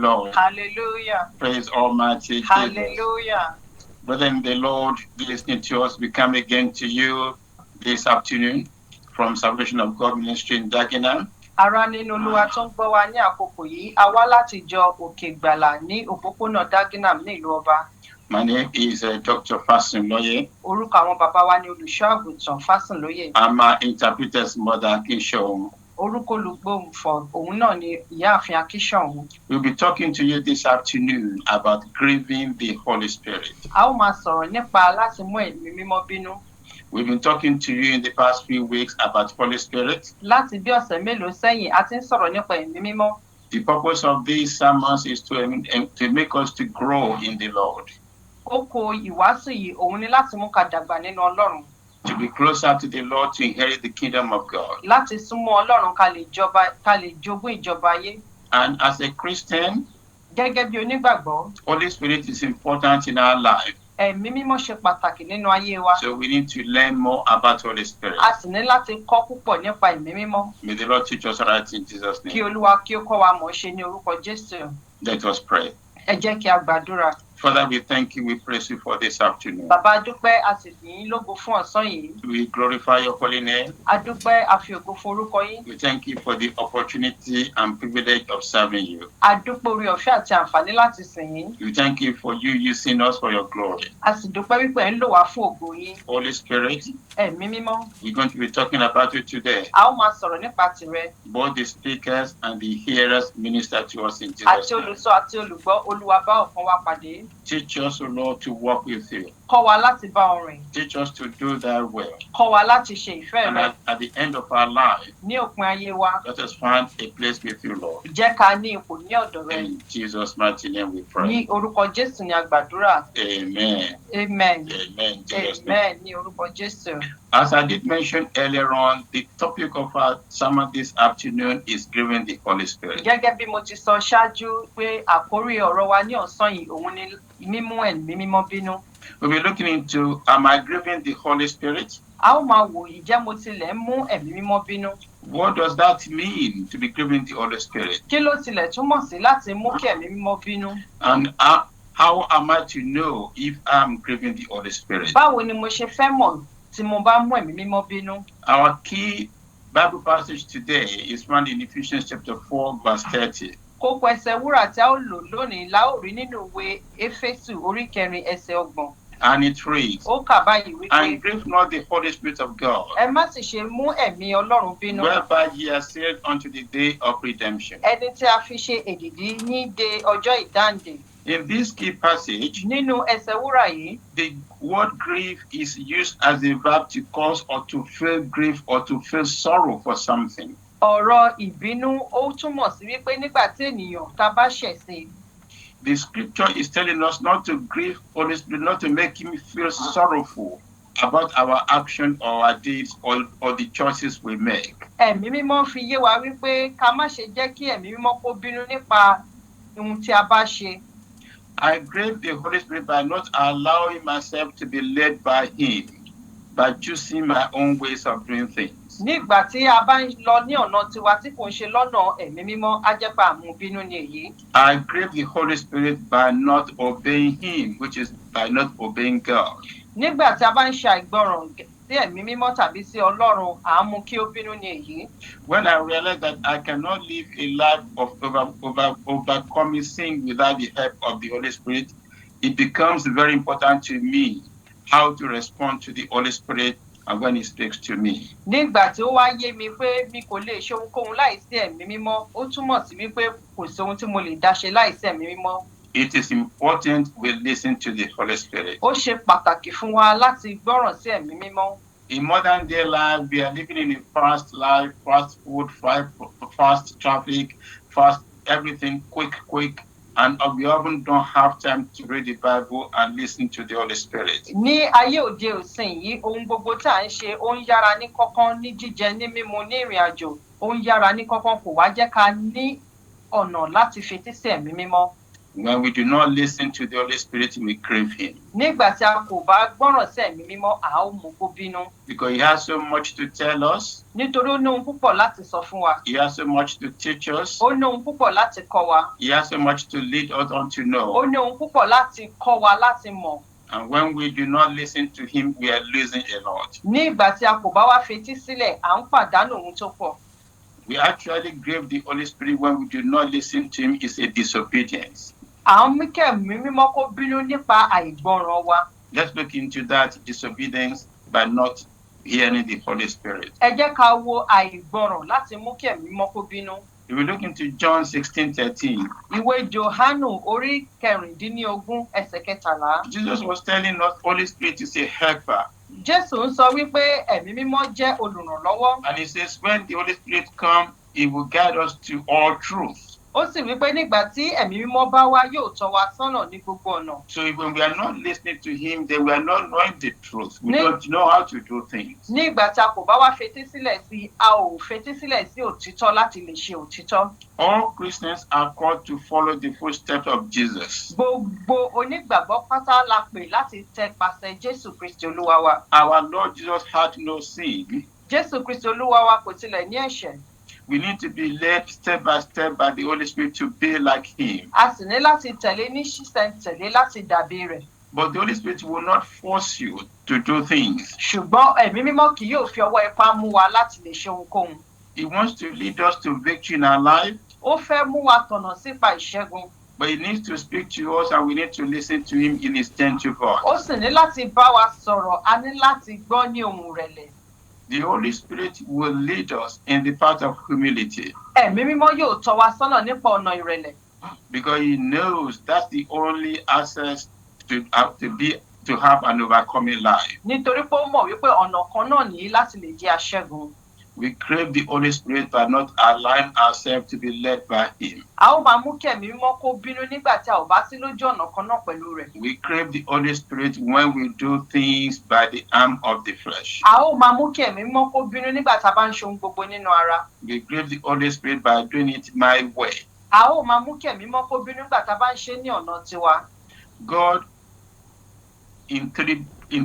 Lord. Hallelujah. Praise Almighty Jesus. Hallelujah. Brethren, the Lord listening to us, we come again to you this afternoon from Salvation of God Ministry in Dagenham. Ará nínú Olúwa tó ń gbọ́ wa ní àkókò yìí, a wá láti ìjọ Òkè Ìgbàlà ní òpópónà Dagenham ní ìlú Ọba. My name is Dr. Fasunloye. Orúkọ àwọn bàbá wa ní olùṣọ́ àgùntàn Fásùnlóyè. I'm our interpreter's mother, Kisho. Orúkọ olùgbòǹfọ̀ òun náà ni Ìyáàfin Akíṣọ̀hún. We'll be talking to you this afternoon about grieving the Holy Spirit. A ó máa sọ̀rọ̀ nípa láti mú ẹ̀mí mímọ́ bínú. We've been talking to you in the past few weeks about Holy Spirit. Láti bí ọ̀sẹ̀ mélòó sẹ́yìn, a ti ń sọ̀rọ̀ nípa ẹ̀mí mímọ́. The purpose of these sermons is to make us to grow in the Lord, Kókó ìwàásù yìí òun ni láti mú ká dàgbà nínú Ọlọ́run. to be closer to the Lord, to inherit the kingdom of God. Láti súnmọ́ Ọlọ́run ká lè jogún ìjọba ayé. And as a Christian, Gẹ́gẹ́ bí onígbàgbọ́, Holy Spirit is important in our life. ẹ̀mí mímọ́ ṣe pàtàkì nínú ayé wa. So we need to learn more about Holy Spirit. A sì ní láti kọ́ púpọ̀ nípa ẹ̀mí mímọ́. May the Lord teach us right in Jesus' Kí name. Olúwa kí ó kọ́ wa mọ̀ ọ́ ṣe ní orúkọ Jésù. Let us pray. Ẹ jẹ́ kí a gbàdúrà. Father, we thank you, we praise you for this afternoon. Bàbá a dúpẹ́, a sì yìn yín lógo fún ọ̀sán yìí. We glorify your holy name. A dúpẹ́, a fi ògo fún orúkọ yín. We thank you for the opportunity and privilege of serving you. A dúpẹ́ oore ọ̀fẹ́ àti àǹfààní láti sìn yín. We thank you for you using us for your glory. A sì dúpẹ́ wípé ẹ̀ ń lò wá fún ògo yín. Holy Spirit, Ẹ̀mí mímọ́. we're going to be talking about it today. A ó máa sọ̀rọ̀ nípa tìrẹ. Both the speakers and the hearers minister to us in Jesus' Àti name. olùsọ àti olùgbọ́, Olúwa bá ọ̀kan wa pàdé. Teach us, O Lord, to walk with you. Kọ́ wa láti bá ọ rìn. Teach us to do thy will. Kọ́ wa láti ṣe ìfẹ́ And rẹ. at the end of our life, Ní òpin ayé wa, let us find a place with you, Lord. jẹ́ ká ní ipò ní ọ̀dọ̀ rẹ. In Jesus' mighty name we Ní pray. orúkọ Jésù ni a gbàdúrà. Amen. Amen. Amen. Jesus' name. Amen. Ní orúkọ Jésù. As I did mention earlier on, the topic of our sermon this afternoon is grieving the Holy Spirit. Gẹ́gẹ́ bí mo ti sọ ṣáájú pé àkórí ọ̀rọ̀ wa ní ọ̀sán yìí òun ni mímú ẹ̀mí mímọ́ bínú. We'll be looking into, am I grieving the Holy Spirit? A ó máa wò ìjẹ́ mo tilẹ̀ ń mú ẹ̀mí mímọ́ bínú. What does that mean, to be grieving the Holy Spirit? Kí ló tilẹ̀ túmọ̀ sí láti mú kí ẹ̀mí mímọ́ bínú? And how am I to know if I'm grieving the Holy Spirit? Báwo ni mo ṣe fẹ́ mọ̀ tí mo bá mú ẹ̀mí mímọ́ bínú? Our key Bible passage today is found in Ephesians chapter 4, verse 30. Kókó ẹsẹ̀ wúrà tí a ó lò lónìí la ó rí nínú ìwé Éfésù orí 4 ẹsẹ̀ 30. And it reads, Ó kà báyìí wípé and grieve not the Holy Spirit of God, ẹ má sì ṣe mú ẹ̀mí Ọlọ́run bínú. whereby ye are sealed unto the day of redemption. Ẹni tí a fi ṣe èdìdí ní de ọjọ́ ìdáǹdè. In this key passage, Nínú ẹsẹ̀ wúrà yìí, the word grieve is used as a verb to cause or to feel grief or to feel sorrow for something. ọ̀rọ̀ ìbínú ó túmọ̀ sí wípé nígbà tí ènìyàn ta bá ṣẹ̀ sí, The scripture is telling us not to grieve Holy Spirit, not to make him feel sorrowful about our action or our deeds or the choices we make. ẹ̀mí mímọ́ fi yé wa wípé ká má ṣe jẹ́ kí ẹ̀mí mímọ́ kó bínú nípa ohun tí a bá ṣe. I grieve the Holy Spirit by not allowing myself to be led by him, by choosing my own ways of doing things. Nígbà tí a bá ń lọ ní ọ̀nà tiwa tí kò ń ṣe lọ́nà ẹ̀mí mímọ́, á jẹ́ pé àmú bínú ni èyí. I grieve the Holy Spirit by not obeying him, which is by not obeying God. Nígbà tí a bá ń ṣe àìgbọràn sí ẹ̀mí mímọ́ tàbí sí Ọlọ́run, à ń mú kí ó bínú ni èyí. When I realize that I cannot live a life of overcoming sin without the help of the Holy Spirit, it becomes very important to me how to respond to the Holy Spirit and when he speaks to me. Nígbà tí ó wá yé mi pé mi kò lè ṣe ohunkóhun láìsí ẹ̀mí mímọ́, ó túmọ̀ sí wípé kò sí ohun tí mo lè dá ṣe láìsí ẹ̀mí mímọ́. It is important we listen to the Holy Spirit. Ó ṣe pàtàkì fún wa láti gbọ́ràn sí ẹ̀mí mímọ́. In modern day life, we are living in a fast life, fast food, fast traffic, fast everything, quick, and we often don't have time to read the Bible and listen to the Holy Spirit. Ní ayé òde òsìn yìí, ohun gbogbo tí à ń ṣe, ó ń yára ní kánkán, ní jíjẹ, ní mímu, ní ìrìn àjò, ó ń yára ní kánkán, kò wá jẹ́ ká ní ọ̀nà láti fetí sí ẹ̀mí mímọ́. When we do not listen to the Holy Spirit, we crave Him. Nígbà tí a kò bá gbọ́ràn sí ẹ̀mí mímọ́, a ó mú kó bínú. Because He has so much to tell us. Nítorí ó ní ohun púpọ̀ láti sọ fún wa. He has so much to teach us. Ó ní ohun púpọ̀ láti kọ́ wa. He has so much to lead us on to know. Ó ní ohun púpọ̀ láti kọ́ wa láti mọ̀. And when we do not listen to Him, we are losing a lot. Nígbà tí a kò bá wá fetí sílẹ̀, à ń pàdánù ohun tó pọ̀. We actually grieve the Holy Spirit when we do not listen to Him. It's a disobedience. À ń mú kí ẹ̀mí mímọ́ kó bínú nípa àìgbọràn wa. Let's look into that disobedience by not hearing the Holy Spirit. Ẹ jẹ́ ká wo àìgbọràn láti mú kí ẹ̀mí mímọ́ kó bínú. If we look into John 16:13, Ìwé Jòhánù orí 16 ẹsẹ̀ 13. Jesus was telling us Holy Spirit is a helper. Jésù ń sọ wípé ẹ̀mí mímọ́ jẹ́ olùrànlọ́wọ́. And He says when the Holy Spirit comes, He will guide us to all truth. Ó sì wípé nígbà tí ẹ̀mí mímọ́ bá wá yóò tọ́ wa sọ́nà ní gbogbo ọ̀nà. So when we are not listening to Him, then we are not knowing the truth. We don't know how to do things. Nígbà tí a kò bá wá fetí sílẹ̀ sí, a ò fetí sílẹ̀ sí òtítọ́ láti lè ṣe òtítọ́. All Christians are called to follow the footsteps of Jesus. Gbogbo onígbàgbọ́ pátá la pè láti tẹpasẹ̀ Jésù Kristi Olúwa wa. Our Lord Jesus had no sin. Jésù Kristi Olúwa wa kò tilẹ̀ ní ẹ̀ṣẹ̀. We need to be led step by step by the Holy Spirit to be like Him. A sì ní láti tẹ̀lé ní ṣísẹ̀ntẹ̀lé láti dàbí rẹ̀. But the Holy Spirit will not force you to do things. Ṣùgbọ́n ẹ̀mí mímọ́ kì yóò fi ọwọ́ ipá mú wa láti lè ṣe ohunkóhun. He wants to lead us to victory in our life, Ó fẹ́ mú wa tọ̀nà sípa ìṣẹ́gun. but He needs to speak to us and we need to listen to Him in His gentle voice. Ó sì ní láti bá wa sọ̀rọ̀, a ní láti gbọ́ ní ohùn rẹ̀lẹ̀. The Holy Spirit will lead us in the path of humility Ẹ̀mí mímọ́ yóò tọ́ wa sọ́nà nípa ọ̀nà ìrẹ̀lẹ̀. because He knows that's the only access to have an overcoming life. Nítorí pé ó mọ̀ wípé ọ̀nà kan náà nìyí láti lè jẹ́ aṣẹ́gun. We crave the Holy Spirit by not allowing ourselves to be led by Him. A ó máa mú kí ẹ̀mí mímọ́ kó bínú nígbà tí a ò bá sí lójú ọ̀nà kan náà pẹ̀lú rẹ̀. We crave the Holy Spirit when we do things by the arm of the flesh. A ó máa mú kí ẹ̀mí mímọ́ kó bínú nígbà tá a bá ń ṣe ohun gbogbo nínú ara. We crave the Holy Spirit by doing it my way. A ó máa mú kí ẹ̀mí mímọ́ kó bínú nígbà tá a bá ń ṣe ní ọ̀nà tiwa. God in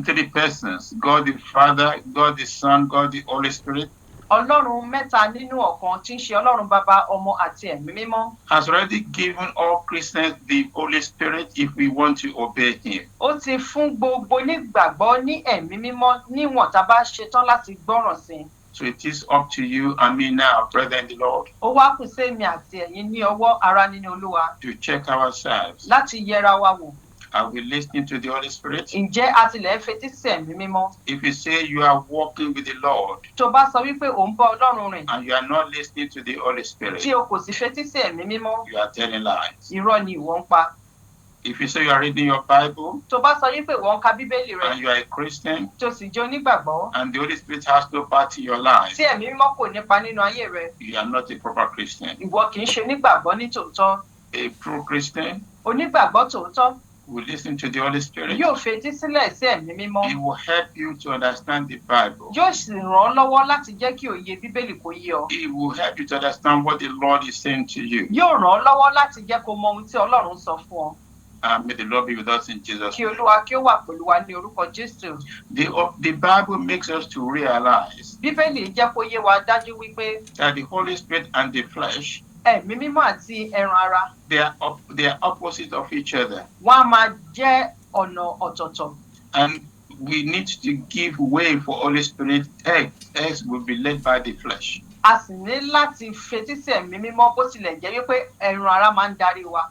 three persons, God the Father, God the Son, God the Holy Spirit, Ọlọ́run mẹ́ta nínú ọ̀kan tí ń ṣe Ọlọ́run Baba, Ọmọ àti Ẹ̀mí Mímọ́. has already given all Christians the Holy Spirit if we want to obey Him. Ó ti fún gbogbo onígbàgbọ́ ní Ẹ̀mí Mímọ́ níwọ̀n tá a bá ṣetán láti gbọ́ràn sí i. So it is up to you and me now, brethren in the Lord, Ó wá kù sí èmi àti ẹ̀yin ní ọwọ́ ara nínú Olúwa to check ourselves. láti yẹra wa wò. Are we listening to the Holy Spirit? Ǹjẹ́ a tilẹ̀ fetí sí Ẹ̀mí Mímọ́? If you say you are walking with the Lord Tó bá sọ wípé ò ń bá Ọlọ́run rìn, and you are not listening to the Holy Spirit, tí o kò sì fetí sí Ẹ̀mí Mímọ́, you are telling lies. irọ́ ni ìwọ ń pa. If you say you are reading your Bible Tó bá sọ wípé ìwọ ń ka Bíbélì rẹ, and you are a Christian tó sì jẹ́ onígbàgbọ́, and the Holy Spirit has no part in your life, tí Ẹ̀mí Mímọ́ kò nípa nínú ayé rẹ, you are not a proper Christian. ìwọ kì í ṣe onígbàgbọ́ ní tòótọ́. A true Christian Onígbàgbọ́ tòótọ́ will listen to the Holy Spirit. yóò fetí sílẹ̀ sí Ẹ̀mí Mímọ́. It will help you to understand the Bible. Yóò sì ràn ọ́ lọ́wọ́ láti jẹ́ kí òye Bíbélì kó yé ọ. It will help you to understand what the Lord is saying to you. Yóò ràn ọ́ lọ́wọ́ láti jẹ́ kó mọ ohun tí Ọlọ́run sọ fún ọ. And may the Lord be with us in Jesus' Kí name. Olúwa kí ó wà pẹ̀lú wa ní orúkọ Jésù. The Bible makes us to realize Bíbélì jẹ́ kó yé wa dájú wípé that the Holy Spirit and the flesh, Ẹ̀mí Mímọ́ àti ẹran ara they are opposite of each other. wọ́n á máa jẹ́ ọ̀nà ọ̀tọ̀ọ̀tọ̀. And we need to give way for Holy Spirit, else will be led by the flesh. A sì ní láti fetí sí Ẹ̀mí Mímọ́ bó tilẹ̀ jẹ́ wípé ẹran ara máa ń darí wa.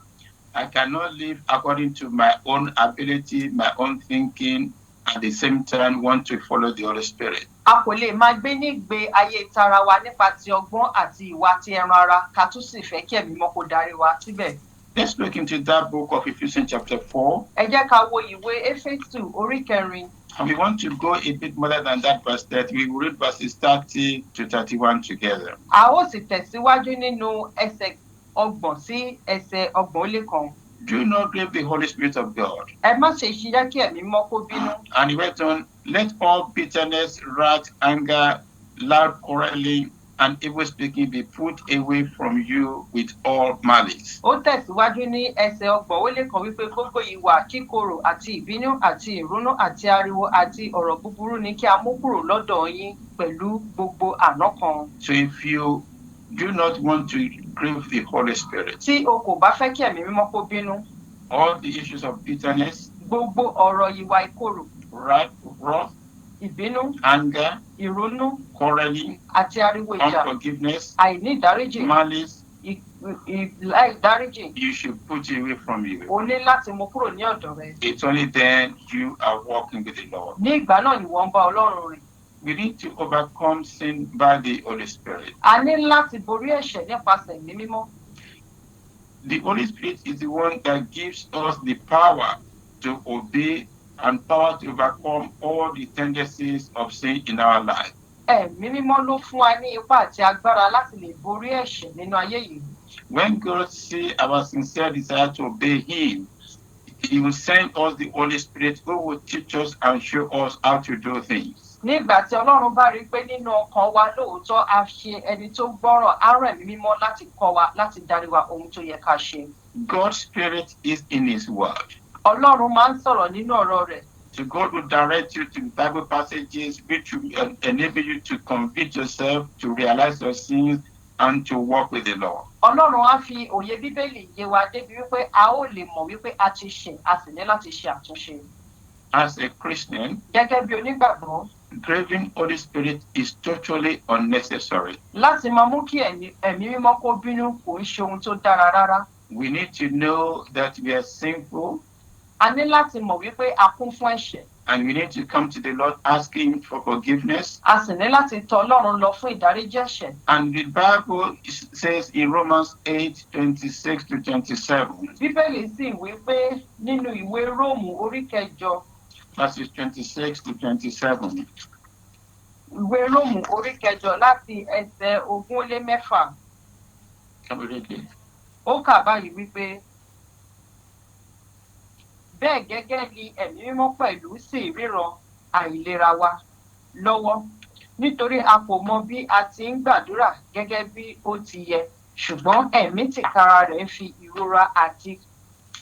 I cannot live according to my own ability, my own thinking, at the same time want to follow the Holy Spirit. A kò lè máa gbé nígbé ayé tara wa nípa ti ọgbọ́n àti ìwà ti ẹran ara ká tún sì fẹ́ kí Ẹ̀mí Mímọ́ kó darí wa síbẹ̀. Let's look into that book of Ephesians chapter 4. Ẹ jẹ́ ká wo ìwé Éfésù orí 4. And we want to go a bit more than that verse 30. We will read verses 30 to 31 together. A ó sì tẹ̀síwájú nínú ẹsẹ̀ 30 sí ẹsẹ̀ 31. Do not grieve the Holy Spirit of God. Ẹ má ṣe ṣíyá kí Ẹ̀mí Mímọ́ kó bínú. And he went on, let all bitterness, wrath, anger, loud quarreling, and evil speaking be put away from you with all malice. Ó tẹ̀síwájú ní ẹsẹ̀ 30 wípé gbogbo ìwà kíkorò àti ìbínú àti ìrúnú àti ariwo àti ọ̀rọ̀ búburú ni kí a mú kúrò lọ́dọ̀ yín pẹ̀lú gbogbo àná kan. So if you do not want to grieve the Holy Spirit, Tí o kò bá fẹ́ kí ẹ̀mí mímọ́ kó bínú, all the issues of bitterness, gbogbo ọ̀rọ̀ ìwà ìkorò, wrath, ìbínú, anger, ìrúnú quarreling, àti ariwo ìjà, unforgiveness, àìní ìdáríjì, malice, láìdáríjì, you should put away from you. o ní láti mú kúrò ní ọ̀dọ̀ rẹ. It's only then you are walking with the Lord. Ní ìgbà náà ni wọ́n ń bá Ọlọ́run rìn. We need to overcome sin by the Holy Spirit. A ní láti borí ẹ̀ṣẹ̀ nípasẹ̀ ẹ̀mí mímọ́. The Holy Spirit is the one that gives us the power to obey and power to overcome all the tendencies of sin in our life. Ẹ̀mí mímọ́ ló fún wa ní ipá àti agbára láti lè borí ẹ̀ṣẹ̀ nínú ayé yìí. When God sees our sincere desire to obey Him, He will send us the Holy Spirit who will teach us and show us how to do things. Nígbà tí Ọlọ́run bá rí pé nínú ọkàn wa lóòótọ́ a ṣe ẹni tó gbọ́ràn, á rán ẹ̀mí mímọ́ láti kọ́ wa, láti darí wa ohun tó yẹ ká ṣe. God's Spirit is in His Word. Ọlọ́run máa ń sọ̀rọ̀ nínú ọ̀rọ̀ rẹ̀. So God will direct you to Bible passages which will enable you to convict yourself, to realize your sins, and to walk with the Lord. Ọlọ́run á fi òye Bíbélì yé wa débi wípé a ó lè mọ̀ wípé a ti ṣẹ̀, a sì ní láti ṣe àtúnṣe. As a Christian, Gẹ́gẹ́ bí onígbàgbọ́, grieving Holy Spirit is totally unnecessary. láti máa mú kí ẹ̀mí mímọ́ kó bínú kò ń ṣe ohun tó dára rárá. We need to know that we are sinful, A ní láti mọ̀ wípé a kún fún ẹ̀ṣẹ̀. and we need to come to the Lord asking for forgiveness. A sì ní láti tọ̀ Ọlọ́run lọ fún ìdáríjì ẹ̀ṣẹ̀. And the Bible says in Romans 8:26-27, Bíbélì sì wí pé nínú ìwé Róòmù orí 8 verses 26-27. ìwé Róòmù orí 8 láti ẹsẹ̀ 26. Can we read it? Ó kà báyìí wípé bẹ́ẹ̀ gẹ́gẹ́ ni ẹ̀mí mímọ́ pẹ̀lú sì ríran àìlera wa lọ́wọ́ nítorí a kò mọ bí a ti ń gbàdúrà gẹ́gẹ́ bí ó ti yẹ, ṣùgbọ́n ẹ̀mí tìkára rẹ̀ fi ìrora àti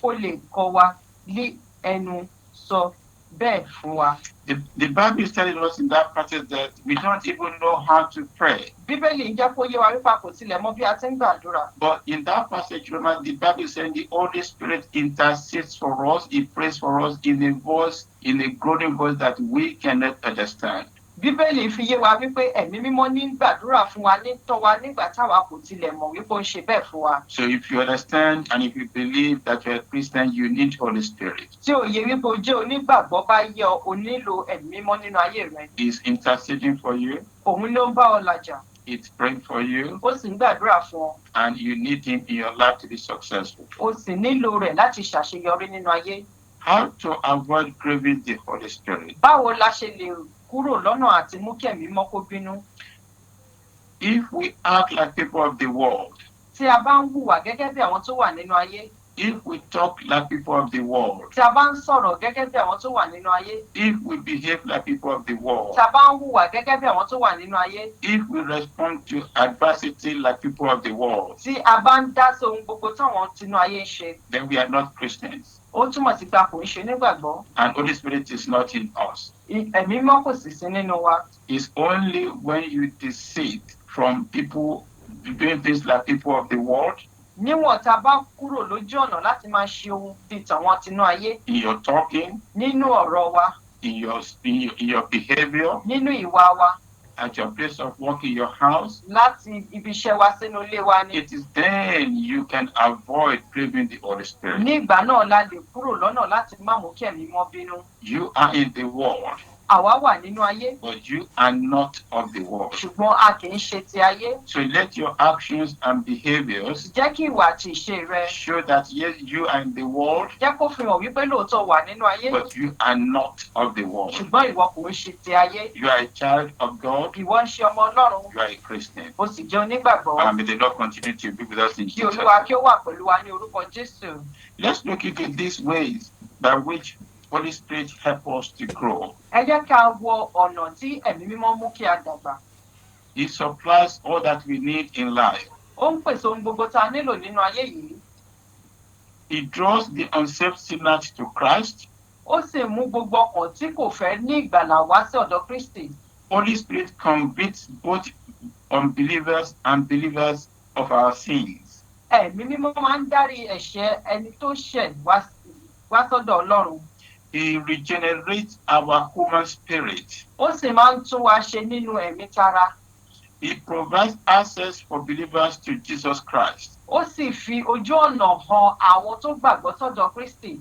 kó lè kọ́ wa lé ẹnu sọ bẹ́ẹ̀ fún wa. The Bible is telling us in that passage that we don't even know how to pray. Bíbélì ń jẹ́ kó yé wa wípé a kò tilẹ̀ mọ bí a ti ń gbàdúrà. But in that passage, remember, the Bible is saying the Holy Spirit intercedes for us. He prays for us in a voice, in a groaning voice that we cannot understand. Bíbélì fi yé wa wípé ẹ̀mí mímọ́ ní gbàdúrà fún wa, ní tọ́ wa nígbà táwa kò tilẹ̀ mọ̀ wípé ó ń ṣe bẹ́ẹ̀ fún wa. So if you understand and if you believe that you're a Christian, you need Holy Spirit. Tí òye wípé o jẹ́ onígbàgbọ́ bá yé ọ, o nílò ẹ̀mí mímọ́ nínú ayé rẹ. He's interceding for you. Òun ló ń bá ọ làjà. It's praying for you. Ó sì ń gbàdúrà fún ọ. And you need Him in your life to be successful. O sì nílò rẹ̀ láti ṣàṣeyọrí nínú ayé. How to avoid grieving the Holy Spirit? Báwo la ṣe lè kúrò lọ́nà àti mú kí ẹ̀mí mímọ́ kó bínú? If we act like people of the world, Tí a bá ń hùwà gẹ́gẹ́ bí àwọn tó wà nínú ayé, if we talk like people of the world, tí a bá ń sọ̀rọ̀ gẹ́gẹ́ bí àwọn tó wà nínú ayé, if we behave like people of the world, tí a bá ń hùwà gẹ́gẹ́ bí àwọn tó wà nínú ayé, if we respond to adversity like people of the world, tí a bá ń dá sí ohun gbogbo táwọn tinú ayé ń ṣe, then we are not Christians. ó túmọ̀ sí pé a kò ń ṣe onígbàgbọ́. And Holy Spirit is not in us. Ẹ̀mí mímọ́ kò sì sí nínú wa. It's only when you deceive from people doing things like people of the world, Níwọ̀n tá a bá kúrò lójú ọ̀nà láti máa ṣe ohun bíi tàwọn tinú ayé, in your talking, nínú ọ̀rọ̀ wa, in your behavior, nínú ìwà wa, at your place of work, in your house, láti ibi iṣẹ́ wa sínú ilé wa ni. it is then you can avoid grieving the Holy Spirit. Ní ìgbà náà la lè kúrò lọ́nà láti má mú kí ẹ̀mí mímọ́ bínú. You are in the world, Àwa wà nínú ayé, but you are not of the world. ṣùgbọ́n a kì í ṣe ti ayé. So let your actions and behaviors Jẹ́ kí ìwà àti ìṣe rẹ, show that yes, you are in the world, jẹ́ kó fi hàn wípé lóòótọ́ wà nínú ayé, but you are not of the world. ṣùgbọ́n ìwọ kò ń ṣe ti ayé. You are a child of God. Ìwọ ń ṣe ọmọ Ọlọ́run, You are a Christian. o sì jẹ́ onígbàgbọ́. And may the Lord continue to be with us in Kí Jesus' Olúwa name. kí ó wà pẹ̀lú wa ní orúkọ Jésù. Let's look into these ways by which Holy Spirit help us to grow. Ẹ jẹ́ ká wo ọ̀nà tí ẹ̀mí mímọ́ mú kí a dàgbà. He supplies all that we need in life. Ó ń pèsè ohun gbogbo tá a nílò nínú ayé yìí. He draws the unsaved sinners to Christ. Ó sì mú gbogbo ọkàn tí kò fẹ́ ní ìgbàlà wá sí ọ̀dọ̀ Kristi. Holy Spirit convicts both unbelievers and believers of our sins. Ẹ̀mí mímọ́ máa ń dárí ẹ̀ṣẹ̀ ẹni tó ṣẹ̀ wá sọ́dọ̀ Ọlọ́run. He regenerates our human spirit. Ó sì máa ń tún wa ṣe nínú ẹ̀mí tara. He provides access for believers to Jesus Christ. Ó sì fi ojú ọ̀nà hàn àwọn tó gbàgbọ́ sọ́dọ̀ Kristi.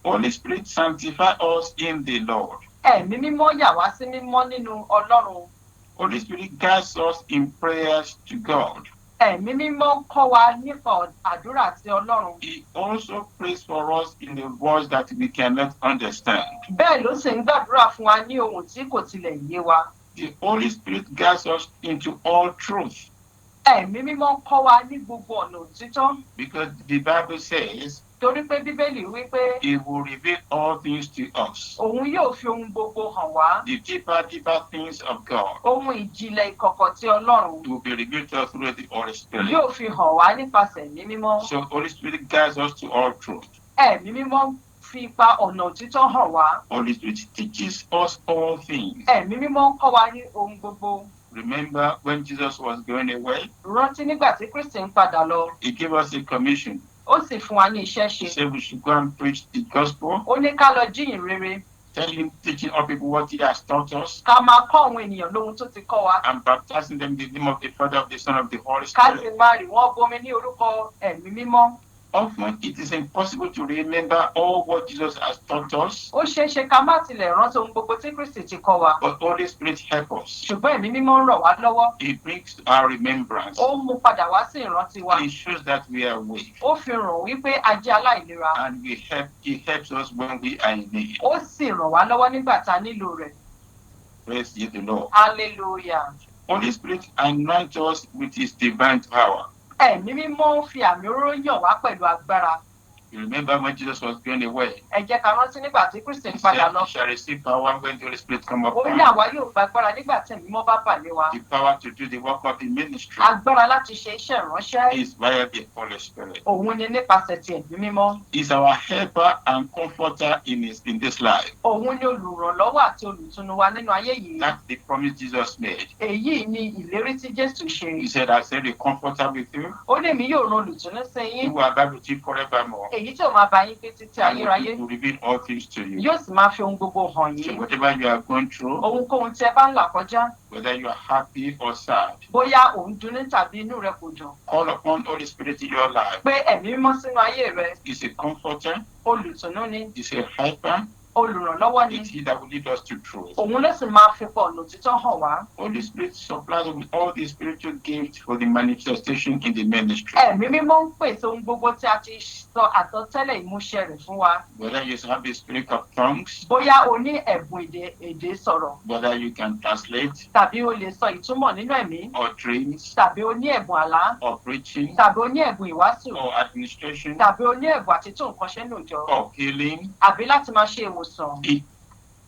Holy Spirit sanctifies us in the Lord. Ẹ̀mí mímọ́ yà wá sí mímọ́ nínú Ọlọ́run. Holy Spirit guides us in prayers to God. Ẹ̀mí mímọ́ kọ́ wa nípa àdúrà sí Ọlọ́run. He also prays for us in a voice that we cannot understand. Bẹ́ẹ̀ ló sì ń gbàdúrà fún wa ní ohun tí kò tilẹ̀ yé wa. The Holy Spirit guides us into all truth. Ẹ̀mí mímọ́ kọ́ wa ní gbogbo ọ̀nà òtítọ́. Because the Bible says, Torí pé Bíbélì wí pé He will reveal all things to us. òun yóò fi ohun gbogbo hàn wá. The deeper things of God Ohun ìjìnlẹ̀ ìkọ̀kọ̀ tí Ọlọ́run will be revealed to us through the Holy Spirit. yóò fi hàn wá nípasẹ̀ ẹ̀mí mímọ́. So Holy Spirit guides us to all truth. Ẹ̀mí mímọ́ fi ipa ọ̀nà òtítọ́ hàn wá. Holy Spirit teaches us all things. Ẹ̀mí mímọ́ kọ́ wa ní ohun gbogbo. Remember when Jesus was going away, Rántí nígbà tí Kristi ń padà lọ, He gave us a commission. ó sì fún wa ní iṣẹ́ He ṣe. said we should go and preach the gospel, Ó ní ká lọ jíyìn rere, teaching all people what He has taught us, ká máa kọ́ àwọn ènìyàn lóhun tó ti kọ́ wa, and baptizing them in the name of the Father, of the Son, of the Holy ká sì Spirit. máa rì wọ́n bomi ní orúkọ ẹ̀mí mímọ́. Often it is impossible to remember all what Jesus has taught us, Ó ṣeé ṣe ká má tilẹ̀ rántí ohun gbogbo tí Kristi ti kọ́ wa, but Holy Spirit helps us. ṣùgbọ́n ẹ̀mí mímọ́ ń ràn wá lọ́wọ́. He brings our remembrance. Ó ń mú padà wá sí ìrántí wa. He shows that we are weak, Ó fi hàn wípé a jẹ́ aláìlera. and He helps us when we are in need. Ó sì ràn wá lọ́wọ́ nígbà tá a nílò rẹ̀. Praise ye the Lord. Hallelujah. Holy Spirit anoints us with His divine power. Ẹ̀mí mímọ́ ń fi àmì òróró yàn wá pẹ̀lú agbára. You remember when Jesus was going away? Ẹ jẹ́ ká rántí nígbà tí Kristi He ń padà said, lọ. "You shall receive power when the Holy Spirit come Ó upon ní you." àwa yóò gba agbára nígbà tí ẹ̀mí mímọ́ bá bà lé wa. The power to do the work of the ministry Agbára láti ṣe iṣẹ́ ìránṣẹ́. is via the Holy Spirit. Òun ni nípasẹ̀ ti ẹ̀mí mímọ́. He's our helper and comforter in this life. Òun ni olùrànlọ́wọ́ àti olùtùnú wa nínú ayé yìí. That's the promise Jesus made. Èyí ni ìlérí tí Jésù He ṣe. said, "I send a comforter with you, Ó ní èmi yóò ran olùtùnú sí who yín. will abide with you forevermore, Èyí tí ò máa bá yín gbé títí and ayérayé. will reveal all things to you." Yóò sì máa fi ohun gbogbo hàn So yín. whatever you are going through, Ohunkóhun tí ẹ bá ń là kọjá, whether you are happy or sad, bóyá ò ń dunnú tàbí inú rẹ kò dùn, call upon Holy Spirit in your life. pé ẹ̀mí mímọ́ sínú ayé rẹ, He's a comforter, olùtùnú ni, he's a helper, olùrànlọ́wọ́ ni. it's He that will lead us to truth. Òun ló sì máa fi pọ̀ ọ̀nà òtítọ́ hàn wá. Holy Spirit supplies us with all the spiritual gifts for the manifestation in the ministry. Ẹ̀mí mímọ́ ń pèsè ohun gbogbo tí a ti sọ àsọtẹ́lẹ̀ ìmúṣẹ rẹ̀ fún wa. Whether you have the spirit of tongues, Bóyá o ní ẹ̀bùn èdè sọ̀rọ̀, whether you can translate, tàbí o lè sọ ìtumọ̀ nínú ẹ̀mí, or dreams, tàbí o ní ẹ̀bùn àlá, or preaching, tàbí o ní ẹ̀bùn ìwàásù, or administration, tàbí o ní ẹ̀bùn àti tó nǹkan ṣe nùjọ, or healing, àbí láti máa ṣe ìwòsàn.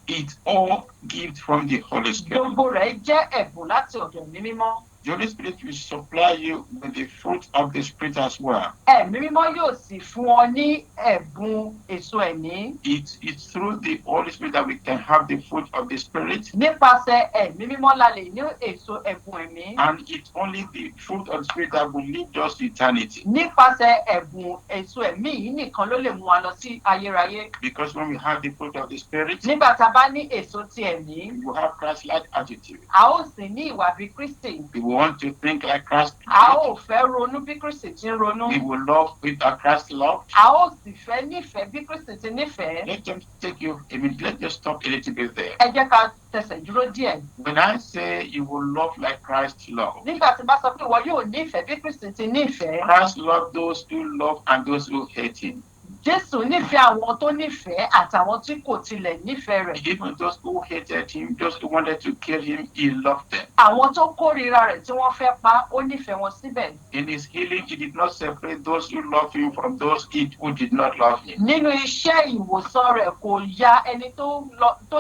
it's all gifts from the Holy Spirit. Gbogbo rẹ̀ jẹ́ ẹ̀bùn láti ọ̀dọ̀ ẹ̀mí mímọ́. The Holy Spirit will supply you with the fruit of the Spirit as well. Ẹ̀mí mímọ́ yóò sì fún ọ ní ẹ̀bùn èso ẹ̀mí. It's through the Holy Spirit that we can have the fruit of the Spirit, Nípasẹ̀ ẹ̀mí mímọ́ la lè ní èso ẹ̀bùn ẹ̀mí. and it's only the fruit of the Spirit that will lead us to eternity. Nípasẹ̀ ẹ̀bùn èso ẹ̀mí yìí nìkan ló lè mú wa lọ sí ayérayé. Because when we have the fruit of the Spirit, Nígbà tá a bá ní èso ti ẹ̀mí, we will have Christ-like attitude. a ó sì ní ìwà bí Kristi. We will want to think like Christ. A ó fẹ́ ronú bí Kristi ti ń ronú. We will love with our Christ love. A ó sì fẹ́ nífẹ̀ẹ́ bí Kristi ti nífẹ̀ẹ́. Let's just stop a little bit there. Ẹ jẹ́ ká tẹsẹ̀ dúró díẹ̀. When I say you will love like Christ love, Nígbà tí bá sọ pé ìwọ yóò nífẹ̀ẹ́ bí Kristi ti nífẹ̀ẹ́. Christ loved those who love and those who hate him. Jésù nífẹ̀ẹ́ àwọn tó nífẹ̀ẹ́ àtàwọn tí kò tilẹ̀ nífẹ̀ẹ́ rẹ̀. Even those who hated him, those who wanted to kill him, he loved them. Àwọn tó kórìíra rẹ̀ tí wọ́n fẹ́ pa ó nífẹ̀ẹ́ wọn síbẹ̀. In his healing, he did not separate those who loved him from those who did not love him. Nínú iṣẹ́ ìwòsàn rẹ̀ kò ya ẹni tó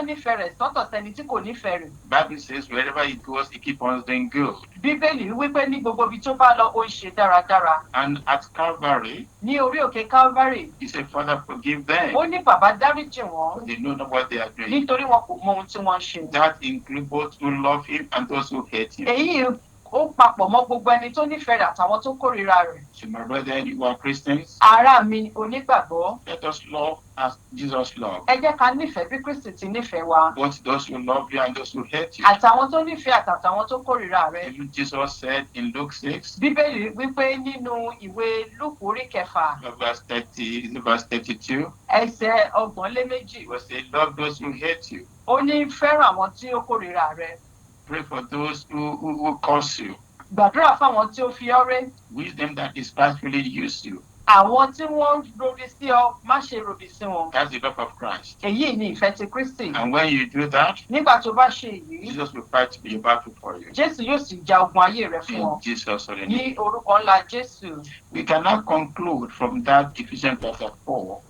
nífẹ̀ẹ́ rẹ̀ sọ́tọ̀ sẹ́ni tí kò nífẹ̀ẹ́ rẹ̀. Bible says wherever he goes, he keeps on doing good. Bíbélì wípé ní gbogbo ibi tó bá lọ ó ń ṣe dáradára. And at Calvary, Ní orí òkè Calvary, he said, Father, forgive them. ó ní bàbá dáríjì wọ́n They know not what they are doing. nítorí wọn kò mọ ohun tí wọ́n ń ṣe. That includes both who love him and those who hate him. Èyí ó papọ̀ mọ́ gbogbo ẹni tó nífẹ̀ẹ́ rẹ̀ àtàwọn tó kórìíra rẹ̀. So my brethren, you are Christians. Ará mi onígbàgbọ́, Let us love as Jesus loved. ẹ jẹ́ ká nífẹ̀ẹ́ bí Kristi ti nífẹ̀ẹ́ wa. Both those who love you and those who hate you. Àtàwọn tó nífẹ̀ẹ́ àtàwọn tó kórìíra rẹ̀. Even Jesus said in Luke 6, Bíbélì wípé nínú ìwé Lúùkù orí kẹfà, verse 32, ẹsẹ̀ 32, he was saying, love those who hate you. ó ní fẹ́ràn àwọn tí ó kórìíra rẹ̀. Pray for those who curse you. Gbàdúrà fáwọn tí ó fi ọ́ ré. Wish them that despitefully use you. Àwọn tí wọ́n ròbí sí ọ, má ṣe ròbí sí wọn. That's the love of Christ. Èyí ni ìfẹ́ ti Kristi. And when you do that, Nígbà tó bá ṣe èyí, Jesus will fight your battle for you. Jésù yóò sì ja ogun ayé rẹ fún In ọ. Jesus' holy Ní name. orúkọ ńlá Jésù. We cannot conclude from that Ephesians chapter 4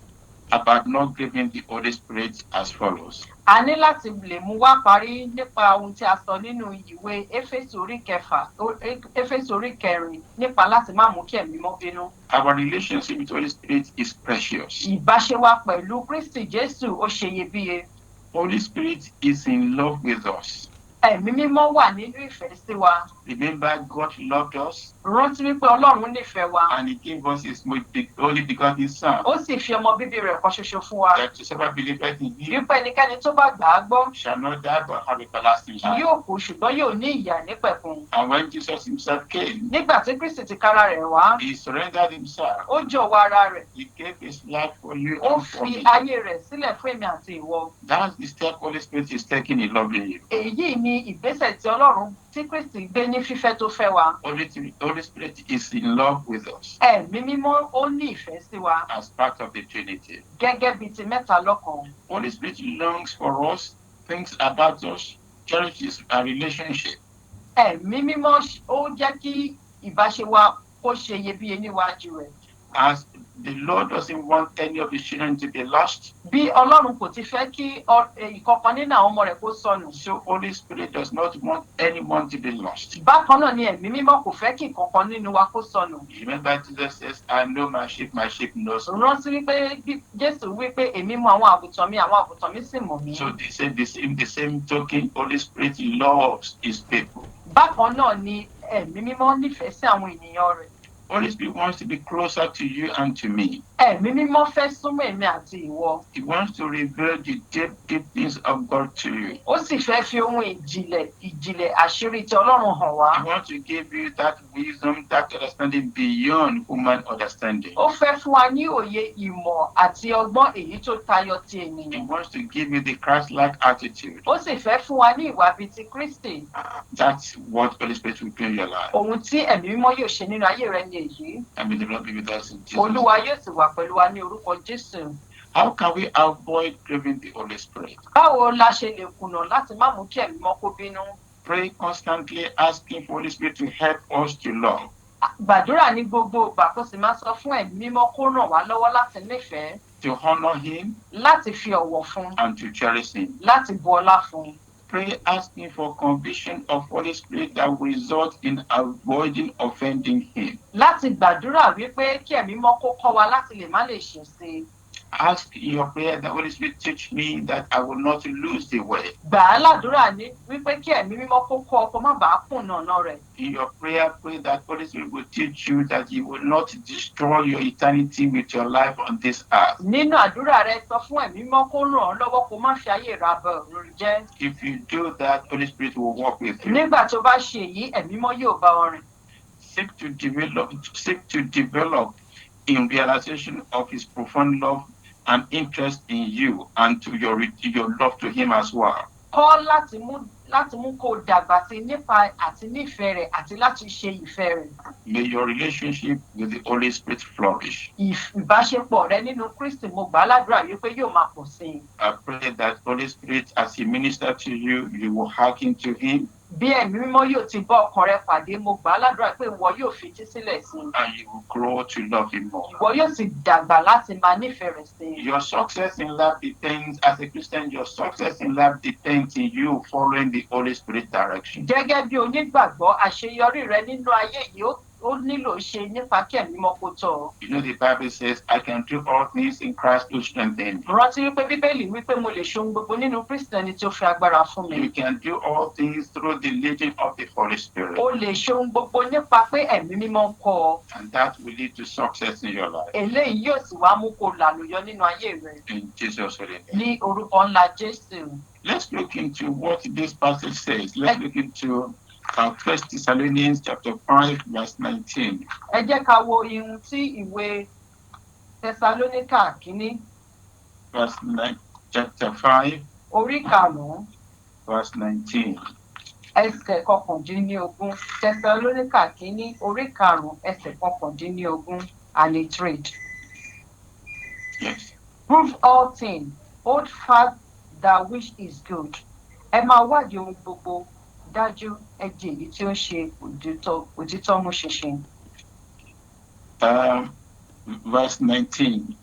about not giving the Holy Spirit as follows. A ní láti lè mú wá parí nípa ohun tí a sọ nínú ìwé Éfésù orí kẹfà, Éfésù orí kẹrin, nípa láti má mú kí ẹ̀mí mọ́ bínú. Our relationship with the Holy Spirit is precious. Ìbáṣe wa pẹ̀lú Kristi Jésù ó ṣe iyebíye. Holy Spirit is in love with us. Ẹ̀mí mímọ́ wà nínú ìfẹ́ sí wa. Remember, God loved us Rántí wípé Ọlọ́run nífẹ̀ẹ́ wa. and He gave us His only begotten Son. Ó sì fi ọmọ bíbí rẹ̀ kan ṣoṣo fún wa. That whosoever believeth in Him Wípé ẹnikẹ́ni tó bá gbà á gbọ́ shall not die but have everlasting life. yóò kú ṣùgbọ́n yóò ní ìyà nípẹ̀kun. And when Jesus Himself came, Nígbà tí Kristi ti kára rẹ̀ wá, He surrendered Himself. ó jọ̀wọ́ ara rẹ̀. He gave His life for you Ó and for fi me. ayé rẹ̀ sílẹ̀ fún èmi àti ìwọ. That's the step Holy Spirit is taking in loving you. Èyí ni ìgbésẹ̀ tí Ọlọ́run tí Kristi gbé ní fífẹ́ tó fẹ́ wa. Holy Spirit is in love with us Ẹ̀mí mímọ́ ó ní ìfẹ́ sí wa as part of the Trinity. gẹ́gẹ́ bíi ti mẹ́ta lọ́kan. Holy Spirit longs for us, thinks about us, cherishes our relationship. Ẹ̀mí mímọ́ ó jẹ́ kí ìbáṣe wa kó ṣe iyebíye níwájú rẹ̀. As the Lord doesn't want any of His children to be lost, Bí Ọlọ́run kò ti fẹ́ kí ìkọ̀kan nínú àwọn ọmọ rẹ̀ kó sọnù. so Holy Spirit does not want anyone to be lost. Bákan náà ni ẹ̀mí mímọ́ kò fẹ́ kí ìkọ̀kan nínú wa kó sọnù. Remember, Jesus says, I know my sheep knows me. Rántí wípé Jésù wípé èmi mọ àwọn àgùntàn mi sì mọ̀ mí. So the same token, Holy Spirit loves His people. Bákan náà ni ẹ̀mí mímọ́ nífẹ̀ẹ́ sí àwọn ènìyàn rẹ̀. Holy Spirit wants to be closer to you and to me. Ẹ̀mí mímọ́ fẹ́ súnmọ́ èmi àti ìwọ. He wants to reveal the deep things of God to you. Ó sì fẹ́ fi ohun ìjìnlẹ̀ àṣírí ti Ọlọ́run hàn wá. He wants to give you that wisdom, that understanding beyond human understanding. Ó fẹ́ fún wa ní òye ìmọ̀ àti ọgbọ́n èyí tó tayọ ti He ènìyàn. wants to give you the Christ-like attitude. Ó sì fẹ́ fún wa ní ìwà bíi ti Kristi. That's what Holy Spirit will do in your life. Ohun tí ẹ̀mí mímọ́ yóò ṣe nínú ayé rẹ ni èyí. And may the Lord be with us in Jesus' Olúwa name. yóò sì wà pẹ̀lú wa ní orúkọ Jésù. How can we avoid grieving the Holy Spirit? Báwo la ṣe lè kùnà láti má mú kí ẹ̀mí mímọ́ kó bínú? Pray constantly, asking for Holy Spirit to help us to love. Gbàdúrà ní gbogbo ìgbà kó sì máa sọ fún ẹ̀mí mímọ́ kó ràn wá lọ́wọ́ láti nífẹ̀ẹ́, To honor Him láti fi ọ̀wọ̀ fún, and to cherish Him. láti bu ọlá fún. Pray asking for conviction of Holy Spirit that will result in avoiding offending Him. Láti gbàdúrà wípé kí ẹ̀mí mímọ́ kó kọ́ wa láti lè má lè ṣẹ̀ sí i. Ask in your prayer that Holy Spirit teach me that I will not lose the way. Gbà á ládùúrà ní wípé kí ẹ̀mí mímọ́ kó kọ́ ọkọ má bàa kùnà ọ̀nà rẹ̀. In your prayer, pray that Holy Spirit will teach you that you will not destroy your eternity with your life on this earth. Nínú àdúrà rẹ sọ fún ẹ̀mí mímọ́ kó ràn ọ́ lọ́wọ́ kó má fi ayé rà bọ̀ ọ̀run jẹ́. If you do that, Holy Spirit will walk with you. Nígbà tó bá ṣe èyí, ẹ̀mí mímọ́ yóò bá ọ rìn. Seek to develop in realization of His profound love and interest in you and to your love to Him as well. Kọ́ láti mú kó dàgbà sí nípa àti nífẹ̀ẹ́ rẹ̀ àti láti ṣe ìfẹ́ rẹ̀. May your relationship with the Holy Spirit flourish. Ìbáṣepọ̀ rẹ nínú Kristi mo gbà á ládùúrà wípé yóò máa pọ̀ sí i. I pray that Holy Spirit, as He ministers to you, you will hearken to Him. Bí ẹ̀mí mímọ́ yóò ti bá ọkàn rẹ pàdé, mo gbà á ládùúrà pé ìwọ yóò fetí sílẹ̀ sí i. And you will grow to love Him more. Ìwọ yóò sì dàgbà láti máa nífẹ̀ẹ́ rẹ̀ sí i. Your success in life depends, as a Christian, your success in life depends in you following the Holy Spirit direction. Gẹ́gẹ́ bí onígbàgbọ́, àṣeyọrí rẹ nínú ayé yìí ó nílò ṣe nípa kí ẹ̀mí mímọ́ kó tọ́ ọ. You know, the Bible says, I can do all things in Christ who strengthens me. Rántí wípé Bíbélì wípé mo lè ṣe ohun gbogbo nínú Kristi ẹni tí ó fi agbára fún mi. You can do all things through the leading of the Holy Spirit. O lè ṣe ohun gbogbo nípa pé ẹ̀mí mímọ́ ń kọ́ ọ. And that will lead to success in your life. Eléyìí yóò sì wá mú kó làlùyọ nínú ayé rẹ. In Jesus' name. Ní orúkọ ńlá Jésù. Let's look into what this passage says. Let's look into 1 Thessalonians chapter 5, verse 19. Ẹ jẹ́ ká wo ihun tí ìwé Tẹsalóníkà kínní Verse 9, chapter 5, orí karùn-ún verse 19. ẹsẹ̀ kọkàndínlógún. Tẹsalóníkà kínní orí karùn-ún ẹsẹ̀ kọkàndínlógún. And it read, Yes. prove all things, hold fast that which is good. Ẹ máa wádìí ohun gbogbo, dájú ẹ di èyí tí ó ń ṣe òtítọ́ mú ṣinṣin. Verse 19.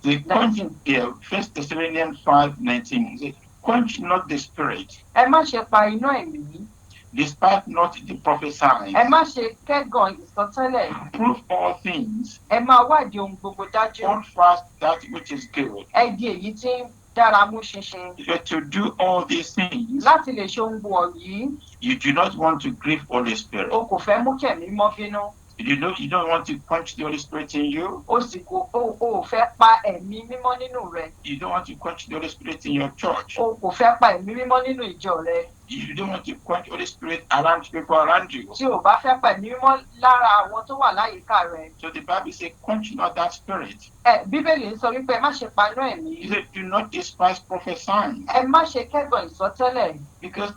The 1 Thessalonians 5:19. Quench not the spirit, Ẹ má ṣe pa iná ẹ̀mí, despite not the prophesying. ẹ má ṣe kẹ́gàn ìsọtẹ́lẹ̀, Prove all things, ẹ máa wádìí ohun gbogbo dájú, hold fast that which is good. ẹ di èyí tí ń dára mú ṣinṣin. So to do all these things, Láti lè ṣe ohun wọ̀nyí, you do not want to grieve Holy Spirit. o kò fẹ́ mú kẹ̀mí mọ́ bínú, You don't want to quench the Holy Spirit in you. o ò fẹ́ pa ẹ̀mí mímọ́ nínú rẹ, You don't want to quench the Holy Spirit in your church. o kò fẹ́ pa ẹ̀mí mímọ́ nínú ìjọ rẹ. You don't want to quench Holy Spirit around people around you. Tí o bá fẹ́ pa ẹ̀mí mímọ́ lára àwọn tó wà láyìíká rẹ. So the Bible says, quench not that spirit. Bíbélì ń sọ wípé ẹ má ṣe pa iná ẹ̀mí, He said, do not despise prophesying. ẹ má ṣe kẹ́gàn ìsọtẹ́lẹ̀, Because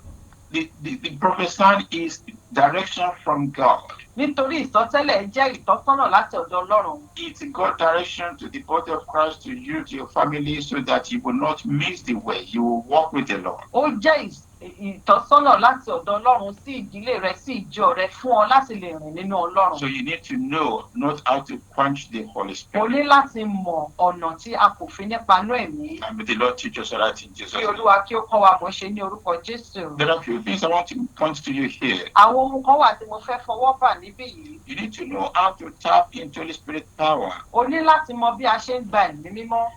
the prophesying is direction from God. nítorí ìsọtẹ́lẹ̀ jẹ́ ìtọ́sọ́nà láti ọ̀dọ̀ Ọlọ́run. It's God's direction to the body of Christ, to you, to your family, so that you will not miss the way. You will walk with the Lord. Ó jẹ́ ìtọ́sọ́nà láti ọ̀dọ̀ Ọlọ́run sí ìdílé rẹ, sí ìjọ rẹ, fún ọ láti lè rìn nínú Ọlọ́run. So you need to know not how to quench the Holy O Spirit. ní láti mọ ọ̀nà tí a kò fi nípa inú ẹ̀mí. And may the Lord teach us that in Jesus' Kí name. Olúwa kí ó kọ́ wa bó ṣe ní orúkọ Jésù. There are a few things I want to point to you here. Àwọn ohun kan wà tí mo fẹ́ fọwọ́ bà níbí yìí. You need to know how to tap into Holy Spirit power O ní láti mọ bí a ṣe ń gba ẹ̀mí mímọ́.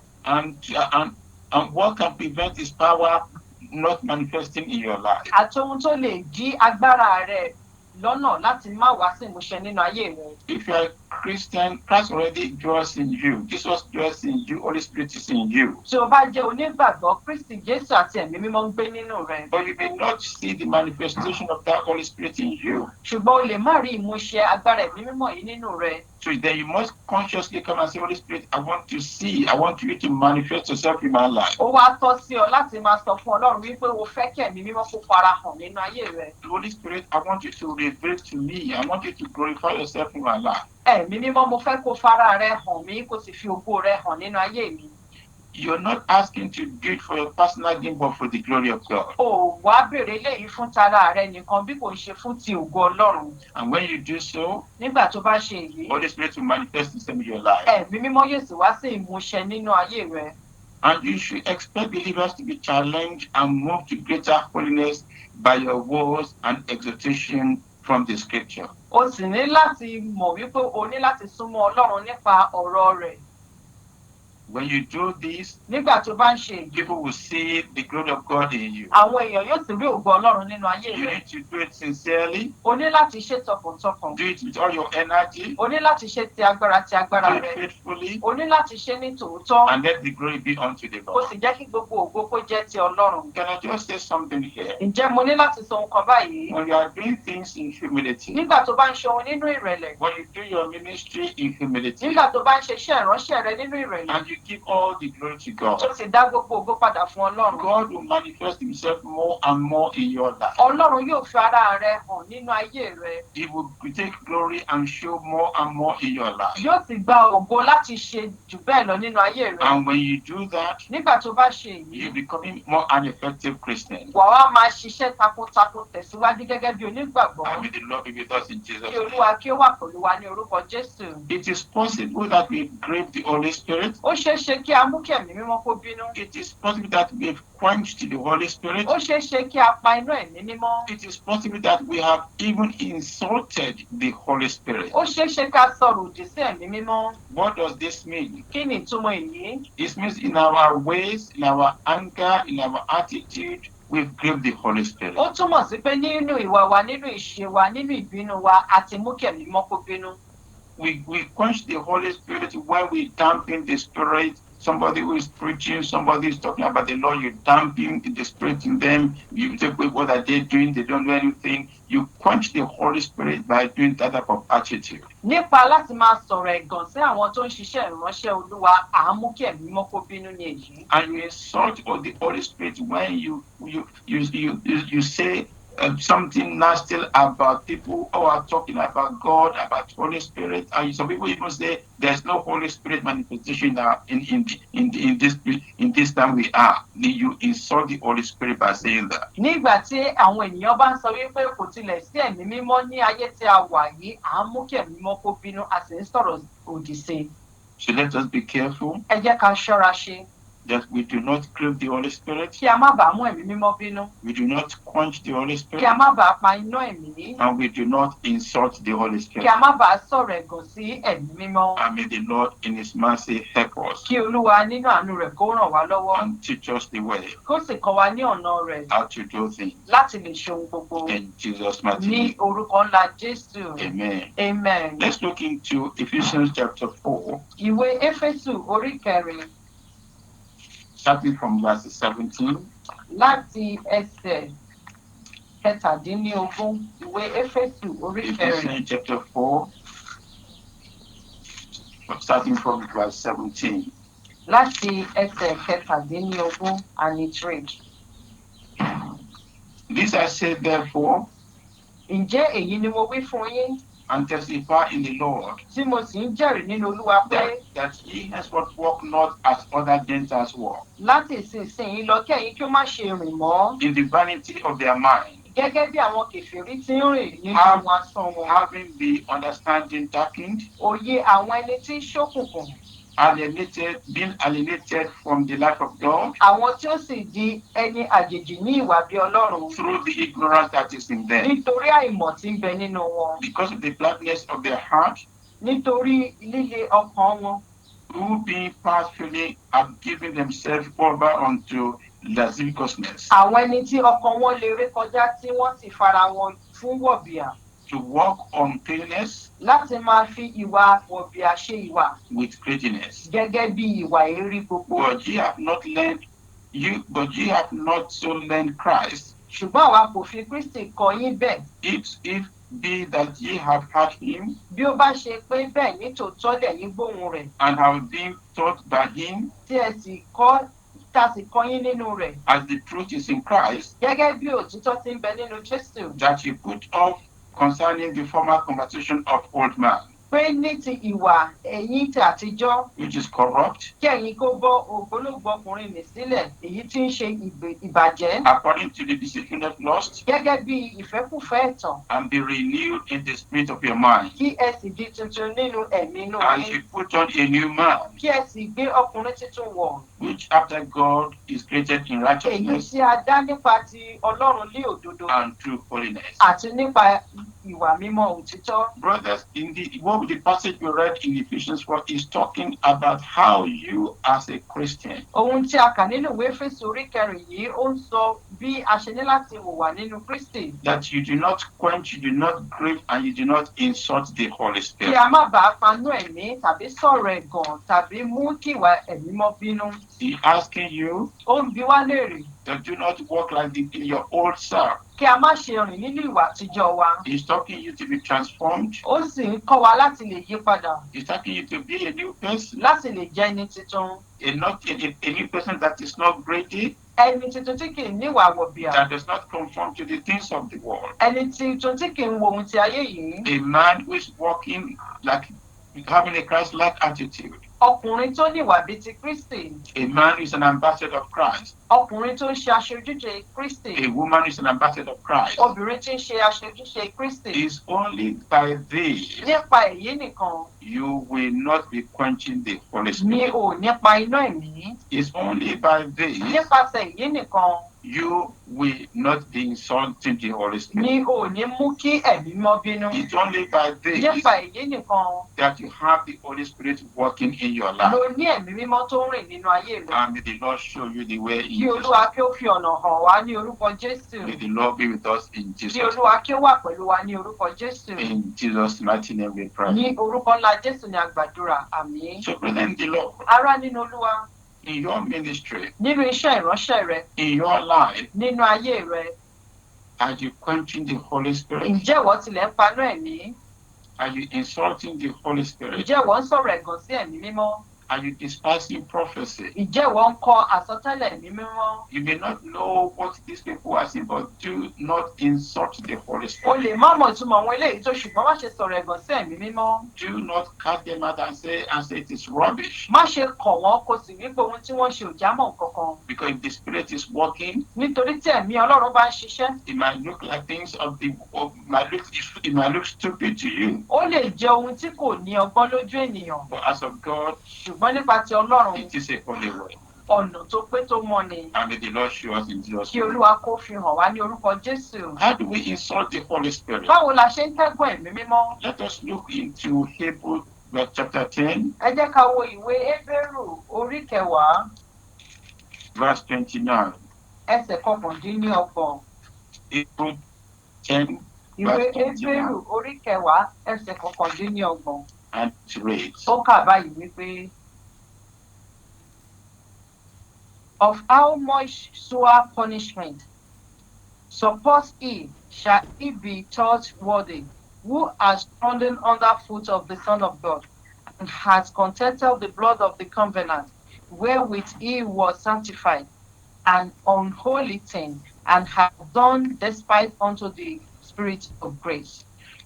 and what can prevent His power not manifesting in your life. Àti ohun tó lè dí agbára rẹ lọ́nà láti má wá sí ìmúṣẹ nínú ayé rẹ. If you are a Christian, Christ already dwells in you. Jesus dwells in you. Holy Spirit is in you. Tí o bá jẹ́ onígbàgbọ́, Kristi Jésù àti ẹ̀mí mímọ́ ń gbé nínú rẹ. But you may not see the manifestation of that Holy Spirit in you. Ṣùgbọ́n o lè má rí ìmúṣẹ agbára ẹ̀mí mímọ́ yìí nínú rẹ. So then you must consciously come and say, Holy Spirit, I want you to manifest yourself in my life. Ó wá tọ́ sí ọ láti máa sọ fún Ọlọ́run wípé o fẹ́ kí ẹ̀mí mímọ́ kó fara hàn nínú ayé rẹ. Holy Spirit, I want you to reveal to me. I want you to glorify yourself in my life. Ẹ̀mí mímọ́, mo fẹ́ kó fara rẹ hàn mí, kó sì fi ògo rẹ hàn nínú ayé mi. You're not asking to do it for your personal gain, but for the glory of God. O wá béèrè léyìí fún tara rẹ nìkan bí kò ṣe fún ti ògo Ọlọ́run. And when you do so, Nígbà tó bá ṣe èyí, Holy Spirit will manifest Himself in your life. ẹ̀mí mímọ́ yóò sì wá sí ìmúṣẹ nínú ayé rẹ. And you should expect believers to be challenged and moved to greater holiness by your words and exhortation from the Scripture. O sì ní láti mọ̀ wípé o ní láti súnmọ́ Ọlọ́run nípa ọ̀rọ̀ rẹ̀. When you do this, Nígbà tó bá ń ṣe èyí, people will see the glory of God in you. àwọn èèyàn yóò sì rí ògo Ọlọ́run nínú ayé You rẹ. need to do it sincerely. O ní láti ṣe tọkàntọkàn. Do it with all your energy. O ní láti ṣe ti agbára Do it rẹ. faithfully. O ní láti ṣe ní tòótọ́. And let the glory be unto the Kó Lord. sì jẹ́ kí gbogbo ògo kó jẹ́ ti Ọlọ́run. Can I just say something here? Ǹjẹ́ mo ní láti sọ nǹkan báyìí? When you are doing things in humility, Nígbà tó bá ń ṣe ohun nínú ìrẹ̀lẹ̀. when you do your ministry in humility, Nígbà tó bá ń ṣe iṣẹ́ ìránṣẹ́ rẹ nínú ìrẹ̀lẹ̀. and you we give all the glory to God. Tó sì dá gbogbo ògo padà fún Ọlọ́run. God will manifest himself more and more in your life. Ọlọ́run yóò fi ara rẹ̀ hàn nínú ayé rẹ. He will take glory and show more and more in your life. Yóò sì gba ògo láti ṣe jù bẹ́ẹ̀ lọ nínú ayé rẹ. And when you do that, Nígbà tó bá ṣe èyí, you're becoming more an effective Christian. wà wá máa ṣiṣẹ́ takuntakun tẹ̀síwájú gẹ́gẹ́ bí onígbàgbọ́. And may the Lord be with us in Jesus' Kí name. Olúwa kí ó wà pẹ̀lú wa ní orúkọ Jésù. It is possible that we grieve the Holy Spirit. Ó ṣeé ṣe kí a mú kí ẹ̀mí mímọ́ kó bínú. It is possible that we have quenched the Holy Spirit. Ó ṣeé ṣe kí a pa inú ẹ̀mí mímọ́. It is possible that we have even insulted the Holy Spirit. Ó ṣeé ṣe ká sọ̀rọ̀ òdì sí ẹ̀mí mímọ́. What does this mean? Kí ni ìtumọ̀ èyí? It means in our ways, in our anger, in our attitude, we've grieved the Holy Spirit. Ó túmọ̀ sí pé nínú ìwà wa, nínú ìṣe wa, nínú ìbínú wa, a ti mú kí ẹ̀mí mímọ́ kó bínú. We quench the Holy Spirit when we dampen the Spirit. Somebody who is preaching, somebody is talking about the Lord, you dampen the Spirit in them. You take away what are they doing? They don't do anything. You quench the Holy Spirit by doing that type of attitude. Nípa láti máa sọ̀rọ̀ ẹ̀gàn sí àwọn tó ń ṣiṣẹ́ ìránṣẹ́ Olúwa, à ń mú kí ẹ̀mí mímọ́ kó bínú ní èyí. And you insult the Holy Spirit when you say something nasty about people who are talking about God, about Holy Spirit, and some people even say there's no Holy Spirit manifestation in this time we are. You insult the Holy Spirit by saying that. Nígbà tí àwọn ènìyàn bá ń sọ wípé kò tilẹ̀ sí ẹ̀mí mímọ́ ní ayé tí a wà yìí, à ń mú kí ẹ̀mí mímọ́ kó bínú, a sì ń sọ̀rọ̀ òdì sí i. So let us be careful Ẹ jẹ́ ká ṣọ́ra ṣe. that we do not grieve the Holy Spirit. Kí a má bàa mú ẹ̀mí mímọ́ bínú. We do not quench the Holy Kí a Spirit. má bàa pa iná ẹ̀mí. And we do not insult the Holy Kí Spirit. a má bàa sọ̀rọ̀ ẹ̀gàn sí ẹ̀mí mímọ́. And may the Lord in his mercy help us Kí Olúwa nínú àánú rẹ̀ kó ràn wá lọ́wọ́. and teach us the way Kó sì kọ́ wa ní ọ̀nà rẹ̀ how to do things. láti lè ṣe ohun gbogbo. In Jesus' mighty Ní name. orúkọ ńlá Jésù. Amen. Amen. Let's look into Ephesians chapter 4, Ìwé Éfésù orí kẹrin starting from verse 17. láti ẹsẹ̀ kẹtàdínlógún. Ìwé Éfésù orí kẹrin Ephesians chapter 4, starting from verse 17. láti ẹsẹ̀ kẹtàdínlógún, and it reads. This I say therefore, Ǹjẹ́ èyí ni mo wí fún yín and testify in the Lord, tí mo sì ń jẹ́rìí nínú Olúwa pé that ye henceforth walk not as other Gentiles walk, láti ìsinsìnyí lọ kí ẹ̀yin kí ó má ṣe rìn mọ́ in the vanity of their mind, gẹ́gẹ́ bí àwọn kèfèrí ti ń rìn nínú Have- àwọn asán wọn. having the understanding darkened, Òye àwọn ẹni tí ń ṣókùnkùn, being alienated from the life of God àwọn tí ó sì di ẹni àjèjì ní ìwà bí Ọlọ́run through the ignorance that is in them, nítorí àìmọ̀ tí ń bẹ nínú wọn, because of the blackness of their heart, nítorí líle ọkàn wọn, who being partially have given themselves over unto lasciviousness, àwọn ẹni tí ọkàn wọn lè ré kọjá tí wọ́n sì fara wọn fún wọ̀bìà, to walk uncleanness láti máa fi ìwà wọ̀bìà ṣe ìwà with greediness. gẹ́gẹ́ bí ìwà èérí gbogbo. But ye have not so learned Christ, Ṣùgbọ́n àwa kò fi Kristi kọ́ yín bẹ́ẹ̀. if be that ye have heard him, Bí ó bá ṣe pé bẹ́ẹ̀ ní tòótọ́ lẹ̀yin gbóhùn rẹ̀, and have been taught by him, tí ẹ sì kọ́ tá sì kọ́ yín nínú rẹ̀, as the truth is in Christ, gẹ́gẹ́ bí òtítọ́ ti ń bẹ nínú Jésù, that ye put off concerning the former conversation of old man, pé ní ti ìwà ẹ̀yìn ti àtijọ́, which is corrupt, kí ẹ̀yin kó bọ́ ògbólógbòó ọkùnrin nì sílẹ̀, èyí tí ń ṣe ìbàjẹ́, according to the deceitfulness lust, gẹ́gẹ́ bí ìfẹ́kùfẹ́ ẹ̀tàn, and be renewed in the spirit of your mind, kí ẹ sì di tuntun nínú ẹ̀mí inú and yín, ye put on a new man, kí ẹ sì gbé ọkùnrin tuntun wọ̀, which after God is created in èyí righteousness tí a dá nípa ti Ọlọ́run ní òdodo and true holiness. àti nípa ìwà mímọ́ òtítọ́. Brothers, in the passage we read in Ephesians 4 is talking about how you as a Christian Ohun tí a kà nínú ìwé Éfésù orí kẹrin yìí ó ń sọ bí a ṣe ní láti hùwà nínú Kristi. that you do not quench, you do not grieve, and you do not insult the Holy Kí Spirit. a má bàa panú ẹ̀mí tàbí sọ̀rọ̀ ẹ̀gàn tàbí mú kí ìwà ẹ̀mí mọ́ bínú. He asking you Ó ń bi wá léèrè that do not walk like in your old self. kí a má ṣe rìn nínú ìwà àtijọ́ wa. He's talking you to be transformed. Ó sì ń kọ́ wa láti lè yí padà, He's talking you to be a new person, láti lè jẹ́ ẹni tuntun. a new person that is not greedy, Ẹni tuntun tí kì í níwà wọ̀bìà. that does not conform to the things of the world. Ẹni tuntun tí kì í wo ohun ti ayé yìí. A man who is walking like having a Christ-like attitude. Ọkùnrin tó níwà bíi ti Kristi. A man who is an ambassador of Christ. Ọkùnrin tó ń ṣe aṣojúṣe Kristi. A woman who is an ambassador of Christ. Obìnrin tí ń ṣe aṣojúṣe Kristi. It's only by this Nípa èyí nìkan you will not be quenching the Holy ni Spirit. ò nípa iná ẹ̀mí. It's only by this Nípasẹ̀ èyí nìkan you will not be insulting the Holy Spirit. ni ò ní mú kí ẹ̀mí mọ́ bínú. It's only by this Nípa èyí nìkan that you have the Holy Spirit working in your life. ló ní ẹ̀mí mímọ́ tó ń rìn nínú ayé rẹ̀. And may the Lord show you the way in Kí Jesus. Olúwa kí ó fi ọ̀nà hàn wá ní orúkọ Jésù. May the Lord be with us in Kí Jesus. Olúwa kí ó wà pẹ̀lú wa ní orúkọ Jésù. In Jesus' mighty name we pray. Ní orúkọ ńlá Jésù ni a gbàdúrà. Àmín. So present the Lord Ará nínú Olúwa, in your ministry, nínú iṣẹ́ ìránṣẹ́ rẹ, in your life. nínú ayé rẹ, Are you quenching the Holy Spirit? ǹjẹ́ ìwọ tilẹ̀ ń panú ẹ̀mí? Are you insulting the Holy Spirit? Ǹjẹ́ ìwọ ń sọ̀rọ̀ ẹ̀gàn sí ẹ̀mí mímọ́? Are you despising prophecy? Ǹjẹ́ ìwọ ń kọ àsọtẹ́lẹ̀ ẹ̀mí mímọ́? You may not know what these people are saying, but do not insult the Holy O Spirit. lè má mọ̀ ìtumọ̀ àwọn eléyìí tó, ṣùgbọ́n má ṣe sọ̀rọ̀ ẹ̀gàn sí ẹ̀mí mímọ́. Do not cast them out and say it is rubbish. Má ṣe kọ̀ wọ́n kó sì wípé ohun tí wọ́n ṣe ò jámọ́ kankan. Because if the Spirit is working, Nítorí tí ẹ̀mí Ọlọ́run bá ń ṣiṣẹ́, it might look like it might look stupid to you. ó lè jẹ́ ohun tí kò ní ọgbọ́n lójú ènìyàn. But as of God, Ṣùgbọ́n nípa ti Ọlọ́run, it is a holy way. ọ̀nà tó pé tó mọ́ ni. And may the Lord show us in Jesus' Kí name. Olúwa kó fi hàn wá ní orúkọ Jésù. How do we insult the Holy Spirit? Báwo la ṣe ń kẹ́gbọ́n ẹ̀mí mímọ́? Let us look into Hebrews chapter 10, Ẹ jẹ́ ká wo ìwé Hébérù orí 10 verse 29. ẹsẹ̀ 29. Hebrews 10, Ìwé verse 29. Hébérù orí 10 ẹsẹ̀ 29. And it reads, Ó kà báyìí wípé, of how much sore punishment suppose he shall he be thought worthy, who has trodden under foot of the Son of God, and has contested the blood of the covenant, wherewith he was sanctified, an unholy thing, and has done despite unto the Spirit of grace.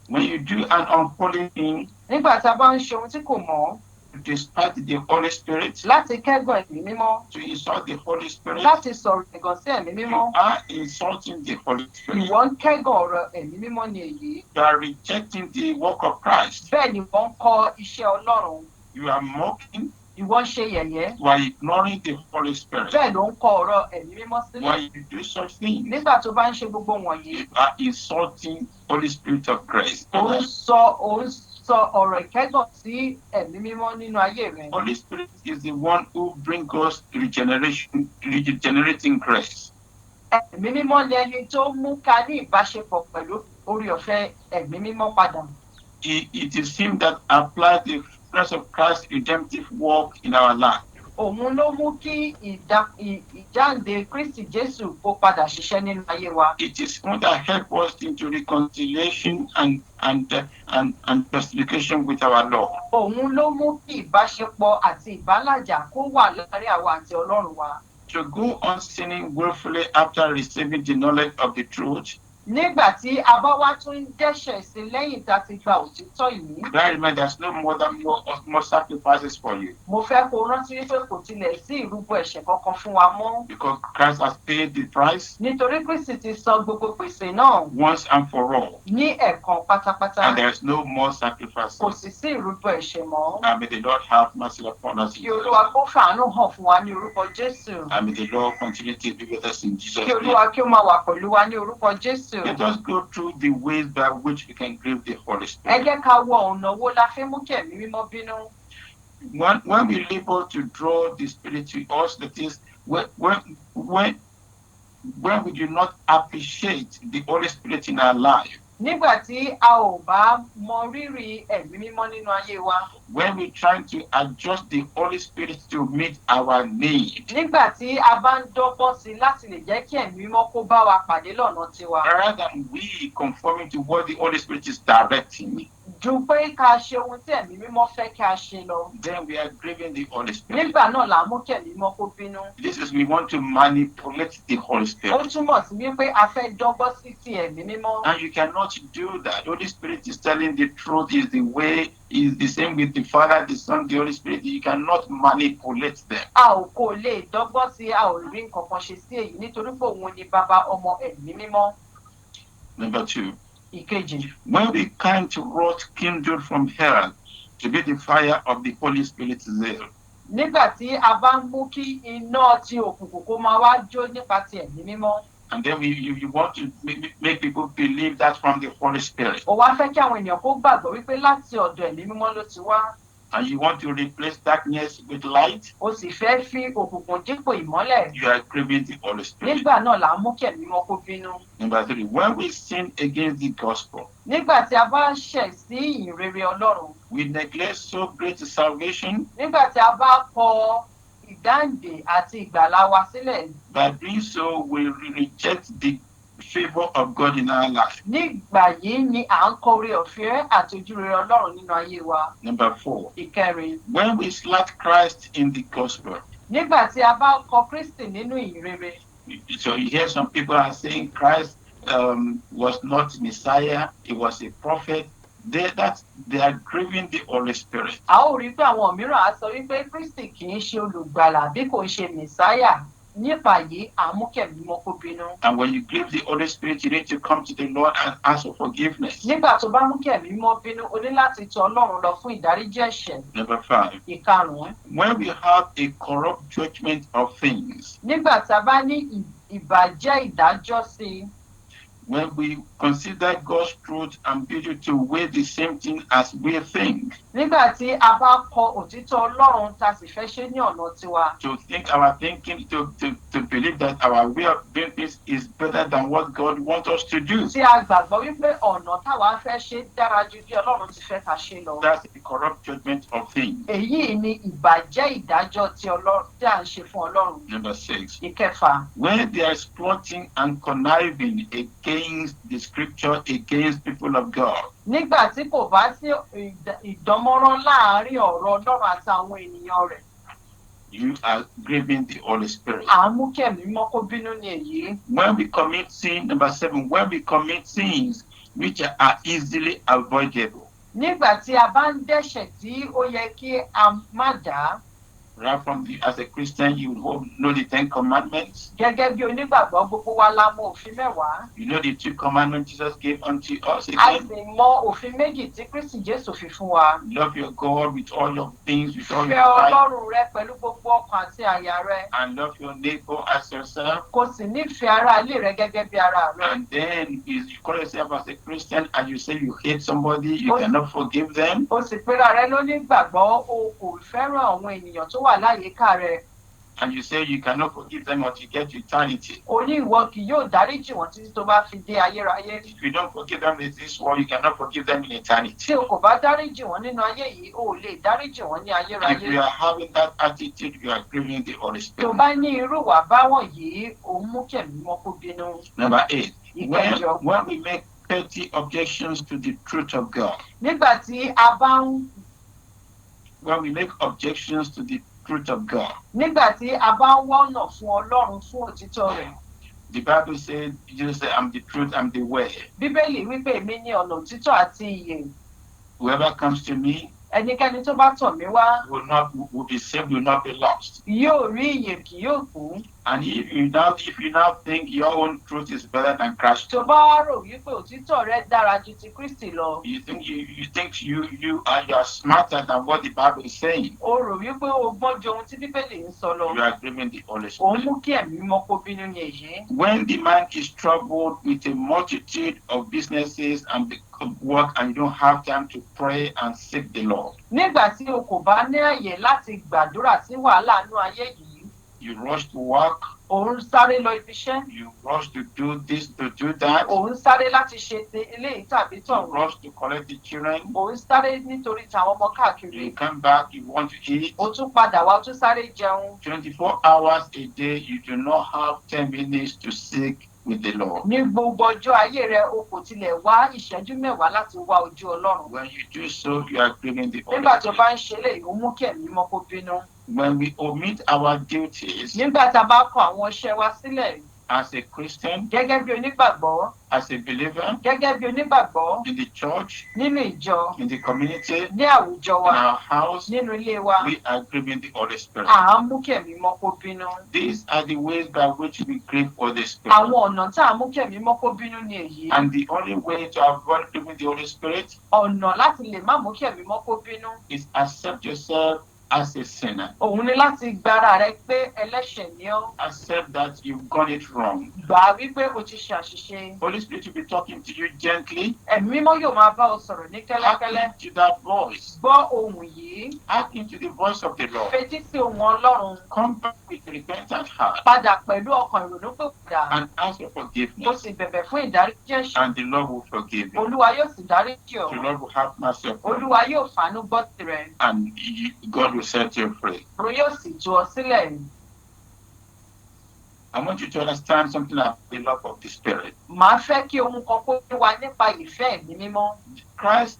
when you do an unholy thing, Nígbà tí a bá ń ṣe ohun tí kò mọ́, despite the Holy Spirit, láti kẹ́gàn ẹ̀mí mímọ́, to insult the Holy Spirit, láti sọ̀rọ̀ ẹ̀gàn sí ẹ̀mí you mímọ́, are insulting the Holy Spirit. ìwọ ń kẹ́gàn ọ̀rọ̀ ẹ̀mí mímọ́ ni èyí. You are rejecting the work of Christ. Bẹ́ẹ̀ ni wọ́n ń kọ iṣẹ́ Ọlọ́run, You are mocking. ìwọ ń ṣe yẹ̀yẹ́, You are ignoring the Holy Spirit. bẹ́ẹ̀ ló ń kọ ọ̀rọ̀ ẹ̀mí mímọ́ sílẹ̀. When you do such things, Nígbà tó bá ń ṣe gbogbo wọ̀nyí, you are insulting Holy Spirit of grace. ò ń sọ ọ̀rọ̀ ìkẹ́gàn sí ẹ̀mí mímọ́ nínú ayé rẹ̀. Holy Spirit is the one who brings us regenerating grace. Ẹ̀mí mímọ́ ni ẹni tó mú ká ní ìbáṣepọ̀ pẹ̀lú orí ọ̀fẹ́ ẹ̀mí mímọ́ padà. It is Him that applies the fullness of Christ's redemptive work in our life. Òun ló mú kí ìjáǹde Kristi Jésù kó padà ṣiṣẹ́ nínú ayé wa. It is Him that helps us into reconciliation and justification with our Lord. Òun ló mú kí ìbáṣepọ̀ àti ìbálàjà kó wà láàárín àwa àti Ọlọ́run wa. To go on sinning willfully after receiving the knowledge of the truth, Nígbà tí a bá wá tún dẹ́ṣẹ̀ sí lẹ́yìn tá a ti gba òtítọ́ yìí, bear in mind there's no more sacrifices for you, mo fẹ́ kó rántí wípé kò tilẹ̀ sí ìrúbọ ẹ̀ṣẹ̀ kankan fún wa mọ́. because Christ has paid the price Nítorí Kristi ti san gbogbo gbèsè náà once and for all, ní ẹ̀kan pátápátá. and there's no more sacrifices. Kò sì sí ìrúbọ ẹ̀ṣẹ̀ mọ́. And may the Lord have mercy upon us. Kí Olúwa kó fàánú hàn fún wa ní orúkọ Jésù. And may the Lord continue to be with us in Jesus' Kí name. Olúwa kí ó máa wà pẹ̀lú wa ní orúkọ Jésù. Let us go through the ways by which we can grieve the Holy Ẹ Spirit. jẹ́ ká wo ọ̀nà wo la fẹ́ mú kí ẹ̀mí mímọ́ bínú. When we labor to draw the Spirit to us, that is, when we do not appreciate the Holy Spirit in our life, nígbà tí a ò bá mọ rírì ẹ̀mí mímọ́ nínú ayé wa. When we're trying to adjust the Holy Spirit to meet our need, nígbà tí a bá ń dọ́gbọ́n sí i láti lè jẹ́ kí ẹ̀mí mímọ́ kó bá wa pàdé lọ́nà tiwa. rather than we conforming to what the Holy Spirit is directing, ju pé ká ṣe ohun tí ẹ̀mí mímọ́ fẹ́ kí a ṣe lọ. then we are grieving the Holy Spirit. nígbà náà là ń mú kí ẹ̀mí mímọ́ kó bínú. This is, we want to manipulate the Holy ó Spirit. túmọ̀ sí wípé a fẹ́ dọ́gbọ́n sí ti ẹ̀mí mímọ́. And you cannot do that. The Holy Spirit is telling the truth, is the way, is the same with the Father, the Son, the Holy Spirit. You cannot manipulate them. a ò kò lè dọ́gbọ́n sí a ò rí nǹkan kan ṣe sí èyí nítorí pé òun ni bàbá ọmọ ẹ̀mí mímọ́. Number 2, ìkejì. when we can't wrought kindled from hell to be the fire of the Holy Spirit's zeal, nígbà tí a bá ń mú kí iná ti òkùnkùn kó máa wá jó nípa ti ẹ̀mí mímọ́. and then you want to make people believe that from the Holy Spirit, ó wá fẹ́ kí àwọn ènìyàn kó gbàgbọ́ wípé láti ọ̀dọ̀ ẹ̀mí mímọ́ ló ti wá. and you want to replace darkness with light, ó sì fẹ́ fi òkùnkùn dípò ìmọ́lẹ̀. you are grieving the Holy Spirit. nígbà náà là ń mú kí ẹ̀mí mímọ́ kó bínú. Number 3, when we sin against the gospel, nígbà tí a bá ṣẹ̀ sí ìrere Ọlọ́run. we neglect so great salvation. nígbà tí a bá kọ ìdáǹdè àti ìgbàlà wa sílẹ̀. By doing so, we reject the favor of God in our life. nígbà yìí ni à ń kọ oore ọ̀fẹ́ àti ojúrere Ọlọ́run nínú ayé wa. Number 4, ìkẹrin. when we slack Christ in the gospel. nígbà tí a bá kọ Kristi nínú ìrere. So you hear some people are saying Christ was not Messiah, he was a prophet. They are grieving the Holy Spirit. a ó rí pé àwọn mìíràn á sọ wípé Kristi kì í ṣe olùgbàlà bí kò ṣe Mèsáyà. nípa yìí à ń mú kẹ̀mí mímọ́ kó bínú. And when you grieve the Holy Spirit, you need to come to the Lord and ask for forgiveness. nígbà tó bá mú kẹ̀mí mímọ́ bínú o ní láti tọ̀ Ọlọ́run lọ fún ìdáríjì ẹ̀ṣẹ̀. Number 5, ìkarùn-ún. when we have a corrupt judgment of things, nígbà tá a bá ní ìbàjẹ́ ìdájọ́ sí i. when we consider God's truth and beauty to weigh the same thing as we think, nígbà tí a bá kọ òtítọ́ Ọlọ́run tá a sì fẹ́ ṣe ní ọ̀nà tiwa. to think our thinking, to believe that our way of doing things is better than what God wants us to do. tí a gbàgbọ́ wípé ọ̀nà táwa fẹ́ ṣe dára ju bí Ọlọ́run ti fẹ́ ká ṣe lọ. That's the corrupt judgment of things. èyí ni ìbàjẹ́ ìdájọ́ tí à ń ṣe fún Ọlọ́run. Number 6, ìkẹfà. when they are plotting and conniving against the scripture, against people of God, nígbà tí kò bá sí ìdánmọ́rán láàárín ọ̀rọ̀ Ọlọ́run àti àwọn ènìyàn rẹ̀. you are grieving the Holy Spirit. à ń mú kẹ̀mí mímọ́ kó bínú ní èyí. When we commit sin, number 7, when we commit sins which are easily avoidable, nígbà tí a bá ń dẹ́ṣẹ̀ tí ó yẹ kí a má dá. right from as a Christian, you know the 10 commandments. gẹ́gẹ́ bí onígbàgbọ́ gbogbo wa la mọ òfin mẹ́wàá. You know the 2 commandments Jesus gave unto us a again. sì mọ òfin méjì tí Kristi Jésù fi fún wa. Love your God with all your things, with all fẹ́ your life, Ọlọ́run rẹ pẹ̀lú gbogbo ọkàn àti àyà rẹ. and love your neighbor as yourself. kò sì nífẹ̀ẹ́ ará ilé rẹ gẹ́gẹ́ bí ara rẹ. And then if you call yourself as a Christian and you say you hate somebody, you cannot forgive them. o sì pera rẹ lónígbàgbọ́ o kò fẹ́ràn àwọn ènìyàn tó wà láyìíká rẹ. And you say you cannot forgive them until you get to eternity. o ní ìwọ kì yóò dáríjì wọ́n títí tó bá fi dé ayérayé. If you don't forgive them in this world, you cannot forgive them in eternity. tí o kò bá dáríjì wọ́n nínú ayé yìí o ò lè dáríjì wọ́n ní If you ayérayé. are having that attitude, you are grieving the Holy tó Spirit. bá ní irú wà báwọn yìí ò ń mú kẹ̀mí mọ́ kó bínú. Number 8, ìkẹjọ. when we make petty objections to the truth of God, nígbà tí a bá ń when we make objections to the truth of God, nígbà tí a bá ń wọ́nà fún Ọlọ́run fún òtítọ́ rẹ̀. the Bible says, Jesus said, I'm the truth, I'm the way. Bíbélì wípé èmi ní ọ̀nà òtítọ́ àti ìyè. Whoever comes to me ẹnikẹ́ni tó bá tọ̀ mí wá will be saved, will not be lost. yóò rí ìyè kì yóò kú. And if you now think your own truth is better than Christ, tó bá wá rò wípé òtítọ́ rẹ dára ju ti Kristi lọ. you think you are smarter than what the Bible is saying, o rò wípé o gbọ́n ju ohun tí Bíbélì ń sọ lọ. you are grieving the Holy òun Spirit. mú kí ẹ̀mí mọ́ kó bínú ní èyí. When the man is troubled with a multitude of businesses and the work, and you don't have time to pray and seek the Lord, nígbà tí o kò bá ní àyè láti gbàdúrà sí wàhálà inú ayé yìí. you rush to work, òun sáré lọ ibi iṣẹ́. You rush to do this, to do that. òun sáré láti ṣe eléyìí tàbí You tọ̀hún. rush to collect the children. òun sáré nítorí tàwọn ọmọ káàkiri. You come back, you want to eat. ó tún padà wá ó tún sáré jẹun. 24 hours a day, you do not have 10 minutes to seek with the Lord. ní gbogbo ọjọ́ ayé rẹ o kò tilẹ̀ wá ìṣẹ́jú mẹ́wàá láti wá ojú Ọlọ́run. When you do so, you are grieving the Holy nígbà tó Spirit. bá ń ṣe eléyìí ó mú kí ẹ̀mí mímọ́ kó bínú. When we omit our duties nígbà tá a bá kọ àwọn iṣẹ́ wa sílẹ̀ as a Christian, gẹ́gẹ́ bí onígbàgbọ́ as a believer, gẹ́gẹ́ bí onígbàgbọ́ in the church, nínú ìjọ in the community, ní àwùjọ in wa our house, nínú ilé wa we are grieving the Holy Spirit. à ń mú kí ẹ̀mí mímọ́ kó bínú. These are the ways by which we grieve Holy Spirit. àwọn ọ̀nà tá à ń mú kí ẹ̀mí mímọ́ kó bínú ni èyí. And the only way to avoid grieving the Holy Spirit ọ̀nà láti lè má mú kí ẹ̀mí mímọ́ kó bínú is accept yourself as a sinner. òun ni láti gbára rẹ pé ẹlẹ́ṣẹ̀ ni ọ́. Accept that you've got it wrong. gbà á wípé o ti ṣe àṣìṣe. Holy Spirit will be talking to you gently. ẹ̀mí mímọ́ yóò máa bá ọ sọ̀rọ̀ ní kẹ́lẹ́kẹ́lẹ́. Hearken to that voice. gbọ́ ohùn yìí. Hearken to the voice of the Lord. fetí sí ohùn Ọlọ́run. Come back with repentant heart padà pẹ̀lú ọkàn ìrònúpìwàdà. and ask for kó forgiveness. sì bẹ̀bẹ̀ fún ìdáríjì ẹ̀ṣẹ̀. And the Lord will forgive you. olúwa yóò sì dáríjì ọ́. The Lord will have mercy upon you. olúwa yóò fàánú gbọ́ tirẹ̀. And God will set you free. òun yóò sì tú ọ sílẹ̀. I want you to understand something about the love of the Spirit. màá fẹ́ kí ohun kan kó yé wa nípa ìfẹ́ ẹ̀mí mímọ́. Christ,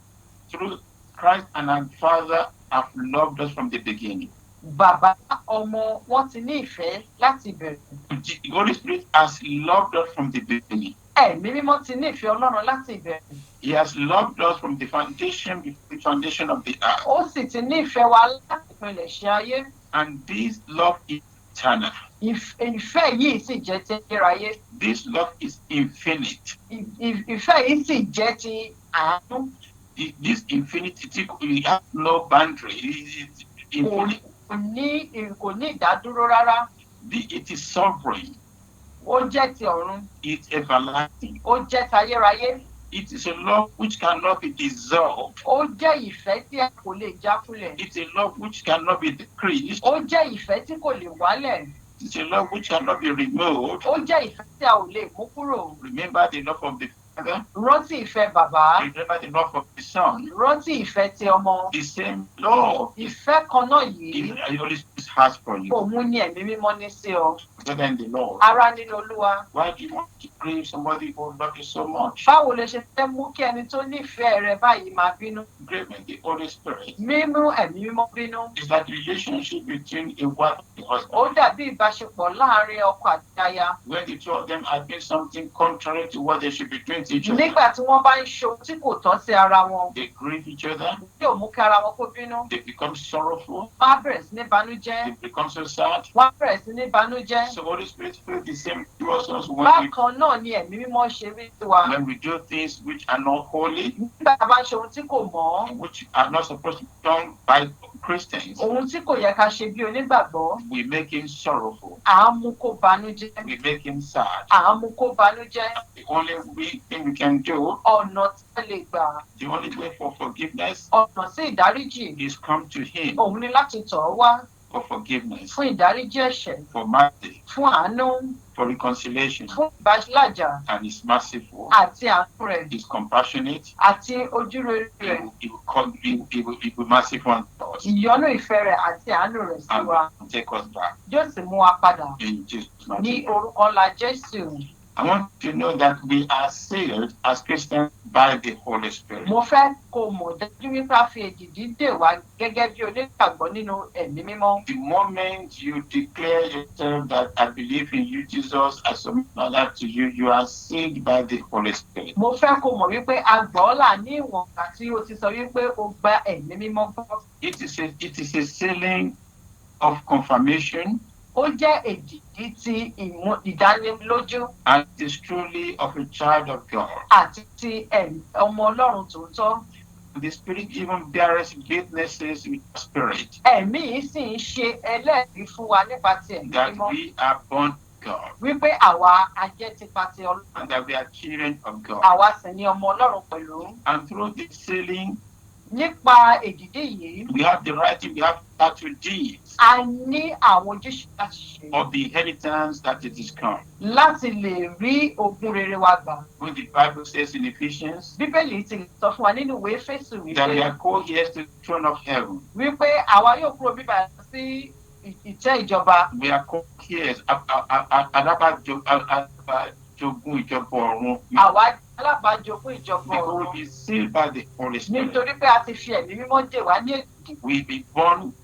through Christ and our Father, have loved us from the beginning. bàbá ọmọ wọn ti ní ìfẹ́ láti bẹ̀rẹ̀. The Holy Spirit has loved us from the beginning. ẹ̀mí mímọ́ ti ní ìfẹ́ Ọlọ́run láti ìbẹ̀rẹ̀. He has loved us from the foundation of the earth. ó sì ti ní ìfẹ́ wa láti ìpilẹ̀ṣẹ̀ ayé. And this love is eternal. ìfẹ́ yìí sì jẹ́ ti ayérayé. This love is infinite. ìfẹ́ yìí sì jẹ́ ti àánú. This infinity has no boundary. It is infinite. kò ní ìdádúró rárá. It is sovereign. ó jẹ́ ti ọ̀run. It's everlasting. ó jẹ́ ti ayérayé. It is a love which cannot be dissolved. ó jẹ́ ìfẹ́ tí a kò lè jákulẹ̀. It's a love which cannot be decreased. ó jẹ́ ìfẹ́ tí kò lè wálẹ̀. It's a love which cannot be removed. ó jẹ́ ìfẹ́ tí a ò lè mú kúrò. Remember the love of the Father. rántí ìfẹ́ bàbá. Remember the love of the Son. rántí ìfẹ́ ti ọmọ. The same love ìfẹ́ kan náà yìí. the Holy Spirit has for you. òun ni ẹ̀mí mímọ́ ní sí ọ. Better than the Lord. ara nínú Olúwa. Why do you want to grieve somebody who loves you so much? báwo lè ṣe fẹ́ mú kí ẹni tó nífẹ̀ẹ́ rẹ báyìí máa bínú? Grieving the Holy Spirit mímú ẹ̀mí mímọ́ bínú. is like a relationship between a wife and a ó husband. dàbí ìbáṣepọ̀ láàárín ọkọ àti aya. When the two of them are doing something contrary to what they should be doing to each other, nígbà tí wọ́n bá ń ṣe ohun tí kò tọ́ sí ara wọn. they grieve each other, yóò mú kí ara wọn kó bínú. they become sorrowful, wọ́n á bẹ̀rẹ̀ sí ní banújẹ́. they become so sad. wọ́n á bẹ̀rẹ̀ sí ní banújẹ́. So Holy Spirit feels the same towards us when bákan náà ni ẹ̀mí mímọ́ ṣe rí sí wa. we do things which are not holy, nígbà tá a bá ń ṣe ohun tí kò mọ́. which are not supposed to be done by Christians, ohun tí kò yẹ ká ṣe bí onígbàgbọ́. we make him sorrowful, à ń mú kó banújẹ́. we make him sad. à ń mú kó banújẹ́. The only thing we can do, ọ̀nà tí a lè gbà. the only way for forgiveness ọ̀nà sí ìdáríjì. is come to him òun ni láti tọ̀ ọ́ wá for forgiveness, fún ìdáríjì ẹ̀ṣẹ̀, for mercy, fún àánú, for reconciliation, fún ìbáṣlájà and is merciful, àti àánú rẹ̀ is compassionate, àti ojúrere rẹ̀, he will be merciful unto us ìyọ́nú ìfẹ́ rẹ̀ àti àánú rẹ̀ sí wa and take us back yóò sì mú wa padà in Jesus' ní name. orúkọ ńlá Jésù. I want you to know that we are sealed as Christians by the Holy Spirit. mo fẹ́ kó mọ̀ dájú wípé a fi èdìdí dè wá gẹ́gẹ́ bí onígbàgbọ́ nínú ẹ̀mí mímọ́. The moment you declare yourself that I believe in you, Jesus, I submit my life to you, you are sealed by the Holy Spirit. mo fẹ́ kó mọ̀ wípé a gbọ́ ọ́ là ní ìwọ̀n ìgbà tí o ti sọ wípé o gba ẹ̀mí mímọ́ gbọ́. It is a sealing of confirmation, ó jẹ́ èdìdí ti ìdánilójú and it is truly of a child of God. àti ti ọmọ Ọlọ́run tòótọ́. The Spirit even bears witnesses with the Spirit ẹ̀mí yìí sì ń ṣe ẹlẹ́rìí fún wa nípa ti ẹ̀mí that mímọ́ we are born of God wípé àwa ajẹ́ tipa ti Ọlọ́run, and that we are children of God. àwa sì ni ọmọ Ọlọ́run pẹ̀lú. And through the sealing, Nípa èdìdí yìí, we have the right, we have statutory deeds a ní àwọn ojúṣe láti ṣe of the inheritance that it is come. láti lè rí ogún rere wa gbà. When the Bible says in Ephesians Bíbélì ti sọ fún wa nínú ìwé Éfésù that we wípé are co-heirs to the throne of heaven. àwa yóò kúrò bíbá sí ìtẹ́ ìjọba. We are co-heirs. Alábàjogún ìjọba ọ̀run. Àwa alábàájogún ìjọba Because ọ̀run. we'll be sealed by the Holy Spirit. Nítorí pé a ti fi ẹ̀mí mímọ́ dè wá ní èdìdì.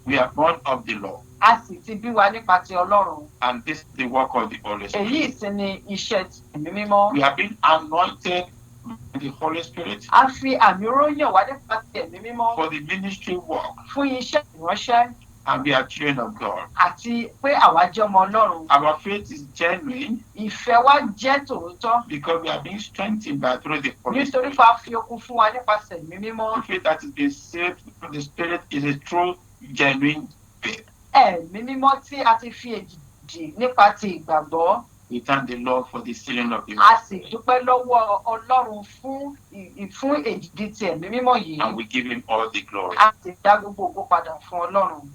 We are born of the Lord. A sì ti bí wa nípa ti Ọlọ́run. And this is the work of the Holy Spirit. Èyí sì ni iṣẹ́ ti ẹ̀mí mímọ́. We have been anointed by the Holy Spirit A fi àmì oróyàn wá nípa ti ẹ̀mí mímọ́ for the ministry work, fún iṣẹ́ ìránṣẹ́ and we are children of God. àti pé àwa jẹ́ ọmọ Ọlọ́run. Our faith is genuine Ìfẹ́ wa jẹ́ tòótọ́ because we are being strengthened through the Holy nítorí Spirit. pé a fi okun fún wa nípasẹ̀ ẹ̀mí mímọ́. The faith that is being saved through the Spirit is a true, genuine faith. Ẹ̀mí mímọ́ tí a ti fi èdìdì nípa ti ìgbàgbọ́. We thank the Lord for the sealing of the A Holy sì dúpẹ́ lọ́wọ́ Ọlọ́run fún èdìdì ti ẹ̀mí mímọ́ yìí. and we give him all the glory. A sì dá gbogbo ògo padà fún Ọlọ́run.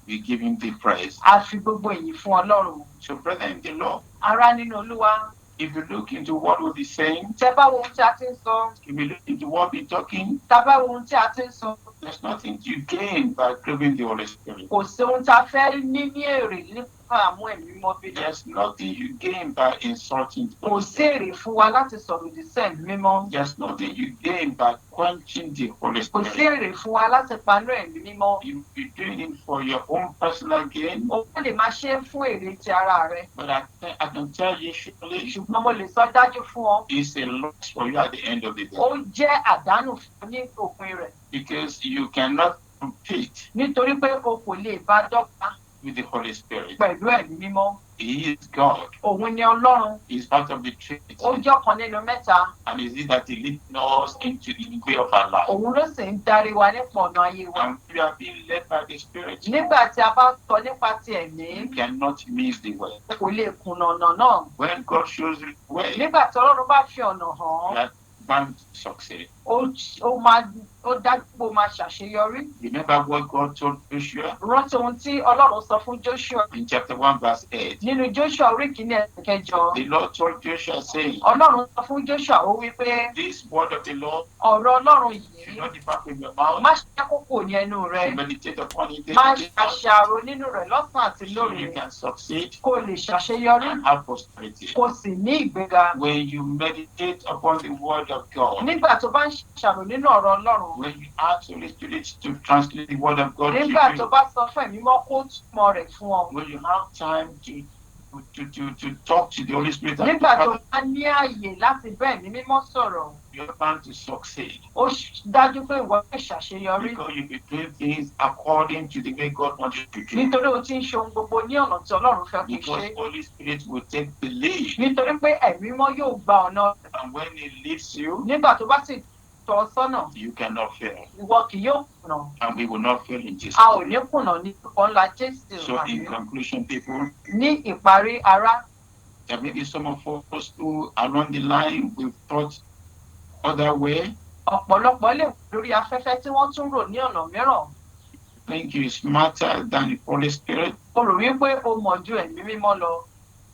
We give him the praise. A fi gbogbo èyí fún Ọlọ́run. So, brother in the Lord, Ará nínú Olúwa, if you look into what we'll be saying, tẹ́ bá wo ohun tí a ti ń sọ, if you look into what we're talking, tá bá wo ohun tí a ti ń sọ, there's nothing to gain by grieving the Holy Spirit. kò sí ohun tá a fẹ́ ní èrè nípa àmú ẹ̀mí mímọ́ bí. There's nothing you gain by insulting the Kò Holy sí Spirit. èrè fún wa láti sọ̀rọ̀ òdì sí ẹ̀mí mímọ́. There's nothing you gain by quenching the Holy Kò sí Spirit. èrè fún wa láti panú ẹ̀mí mímọ́. You'll be doing it for your own personal gain, O lè máa ṣe é fún èrè ti ara rẹ. but I can tell you surely Ṣùgbọ́n mo lè sọ dájú fún ọ, it's a loss for you at the end of the day. ó jẹ́ àdánù fún ní òpin rẹ̀. Because you cannot compete Nítorí pé o kò lè bá dọ́gba with the Holy Spirit. pẹ̀lú ẹ̀mí mímọ́. He is God. Òun ni Ọlọ́run. He's part of the Trinity. Ó jẹ́ ọ̀kan nínú mẹ́ta. And is it that he leads us into the way of our life? Òun ló sì ń darí wa nípa ọ̀nà ayé wa. And we are being led by the Spirit. Nígbà tí a bá sọ nípa ti ẹ̀mí, You cannot miss the way. o kò lè kùnà ọ̀nà náà. When God shows you the way, Nígbà tí Ọlọ́run bá fi ọ̀nà you hàn án, are bound to succeed. ó dájú pé o máa ṣàṣeyọrí. Remember what God told Joshua Rántí ohun tí Ọlọ́run sọ fún Joshua in chapter 1, verse 8. nínú Joshua orí kìíní ẹsẹ̀ kẹjọ. The Lord told Joshua, saying, Ọlọ́run sọ fún Joshua ó wí pé this word of the Lord ọ̀rọ̀ Ọlọ́run should yìí not depart from your mouth. má ṣe kókò ní ẹnu rẹ. You meditate upon it day Má by day, ṣàṣàrò nínú rẹ̀ lọ́sàn-án àti so lóru. you can succeed Kó lè ṣàṣeyọrí. and have prosperity. Kó sì ní ìgbéga. When you meditate upon the word of God, Nígbà tó bá ń ṣàṣàrò nínú ọ̀rọ̀ Ọlọ́run. when you ask Holy Spirit to translate the word of God to Nígbà tó you, bá sọ fún ẹ̀mí mọ́ kó túmọ̀ rẹ̀ fún ọ. when you have time to talk to the Holy Spirit, and Nígbà tó bá ní ààyè láti bá ẹ̀mí mímọ́ sọ̀rọ̀, you're bound to succeed. ó dájú pé ìwọ yóò ṣàṣeyọrí. Because you'll be doing things according to the way God wants you to do. Nítorí o ti ń ṣe ohun gbogbo ní ọ̀nà tí Ọlọ́run fẹ́ kó Because ṣe. Holy Spirit will take the lead. Nítorí pé ẹ̀mí mímọ́ yóò gba ọ̀nà rẹ̀. And when He leads you, Nígbà tó bá sì tọ́ ọ sọ́nà, you cannot fail. ìwọ kì yóò kùnà. And we will not fail in Jesus' A ò name. ní kùnà ní orúkọ ńlá Jésù. So in conclusion, people, Ní ìparí ará, there may be some of us who along the line we've thought other way. ọ̀pọ̀lọpọ̀ lè wà lórí afẹ́fẹ́ tí wọ́n tún rò ní ọ̀nà mìíràn. Think you're smarter than the Holy Spirit. O rò wípé o mọ̀ ju ẹ̀mí mímọ́ lọ.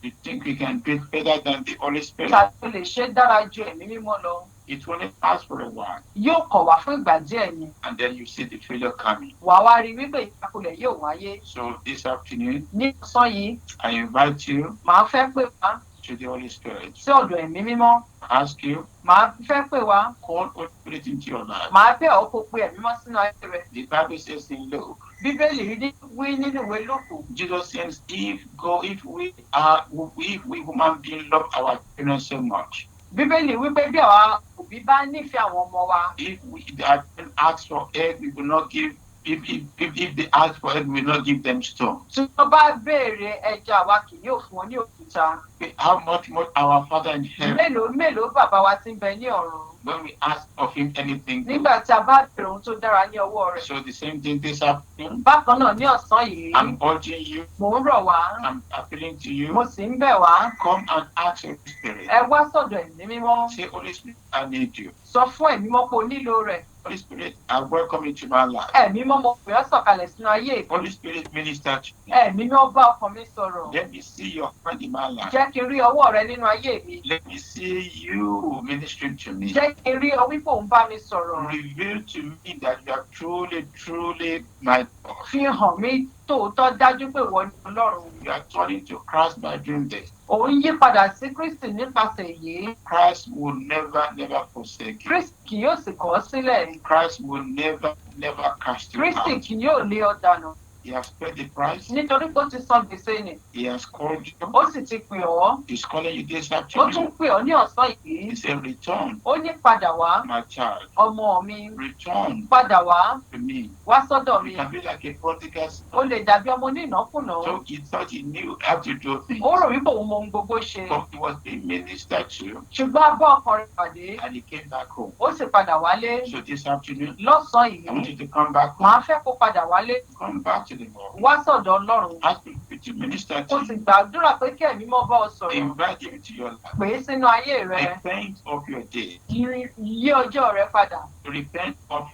You think you can do it better than the Holy Spirit. Tàbí o lè ṣe dára ju ẹ̀mí mímọ́ lọ. It will only last for a while. Yóò kọ̀ wá fún ìgbà díẹ̀ ni. And then you see the failure coming. Wà wá rí wípé ìjákulẹ̀ yóò wáyé. So this afternoon, Ní ọ̀sán yìí, I invite you màá fẹ́ pè wá to the Holy Spirit. sí ọ̀dọ̀ ẹ̀mí mímọ́. Ask you, Màá fẹ́ pè wá. call Holy Spirit into your life. Màá bẹ̀ ọ́ kó pe ẹ̀mí mímọ́ sínú ayé rẹ̀. The Bible says in Luke, Bíbélì wí nínú ìwé Lúùkù. Jesus says, if we human beings love our children so much, Bíbélì wípé bí àwa òbí bá nífẹ̀ẹ́ àwọn ọmọ wa, if they ask for egg, we will not give. If they ask for egg, we will not give them stone. tí wọ́n bá béèrè ẹja wa kì yóò fún wọn ní òkúta. how much more our Father in heaven, mélòó bàbá wa tí ń bẹ ní ọ̀run when we ask of him anything good. nígbà tí a bá bèrè ohun tó dára ní ọwọ́ rẹ̀. So the same thing this afternoon, Bákan náà ní ọ̀sán yìí, I'm urging you, mò ń rọ̀ wá, I'm appealing to mo you, sì ń bẹ̀ wá, come and ask Holy Spirit. ẹ wá sọ̀dọ̀ ẹ̀mí mímọ́, Say, Holy Spirit, I need you. sọ fún ẹ̀mí mímọ́ pé o nílò rẹ̀. Holy Spirit, I welcome you to my life. Ẹ̀mí mímọ́ mo pè ọ́ sọ̀kalẹ̀ sínú ayé mi. Holy Spirit, minister to me. Ẹ̀mí mímọ́ bá ọkàn mi sọ̀rọ̀. Let me see your hand in my life. Jẹ́ kí n rí ọwọ́ rẹ nínú ayé mi. Let me see you ministering to me. Jẹ́ kí n rí ọ wípé ò ń bá mi sọ̀rọ̀. Reveal to me that you are truly my God. Fi hàn mí tòótọ́ dájú pé ìwọ ni Ọlọ́run. You are turning to Christ by doing this. Òun yí padà sí Kristi nípasẹ̀ èyí. Christ will never forsake you. Kristi kì yóò sì kọ̀ ọ́ sílẹ̀. Christ will never cast you Kristi out. kì yóò lé ọ dànù. He has paid the price. Nítorí pé ó ti san gbèsè nì. He has called you. Ó sì ti pè ọ́. He's calling you this Ó tún afternoon. pè ọ́ ní ọ̀sán yìí. He said, return, Ó ní padà wá. my child. Ọmọ mi. Return Padà wá. to me. Wá sọ́dọ̀ mi. You can be like a prodigal son. Ó lè dàbí ọmọ onínàákúnàá. So he thought he knew how to do things. Ó rò wípé òun mọ ohun gbogbo ṣe. But he was being ministered to, Ṣùgbọ́n a bá ọkàn rẹ̀ pàdé. and he came back home. Ó sì padà wálé. So this afternoon, Lọ́sàn-án I want yìí, you to come back home. màá fẹ́ kó padà wálé. Come back to the Lord. Wá sọ̀dọ̀ Ọlọ́run. Ask him to minister Ó to sì you. gbàdúrà pé kí ẹ̀mí mọ́ bá ọ sọ̀rọ̀. Invite him to your life. Pè é sínú ayé rẹ. Repent of your day. Yí ọjọ́ rẹ padà. Repent of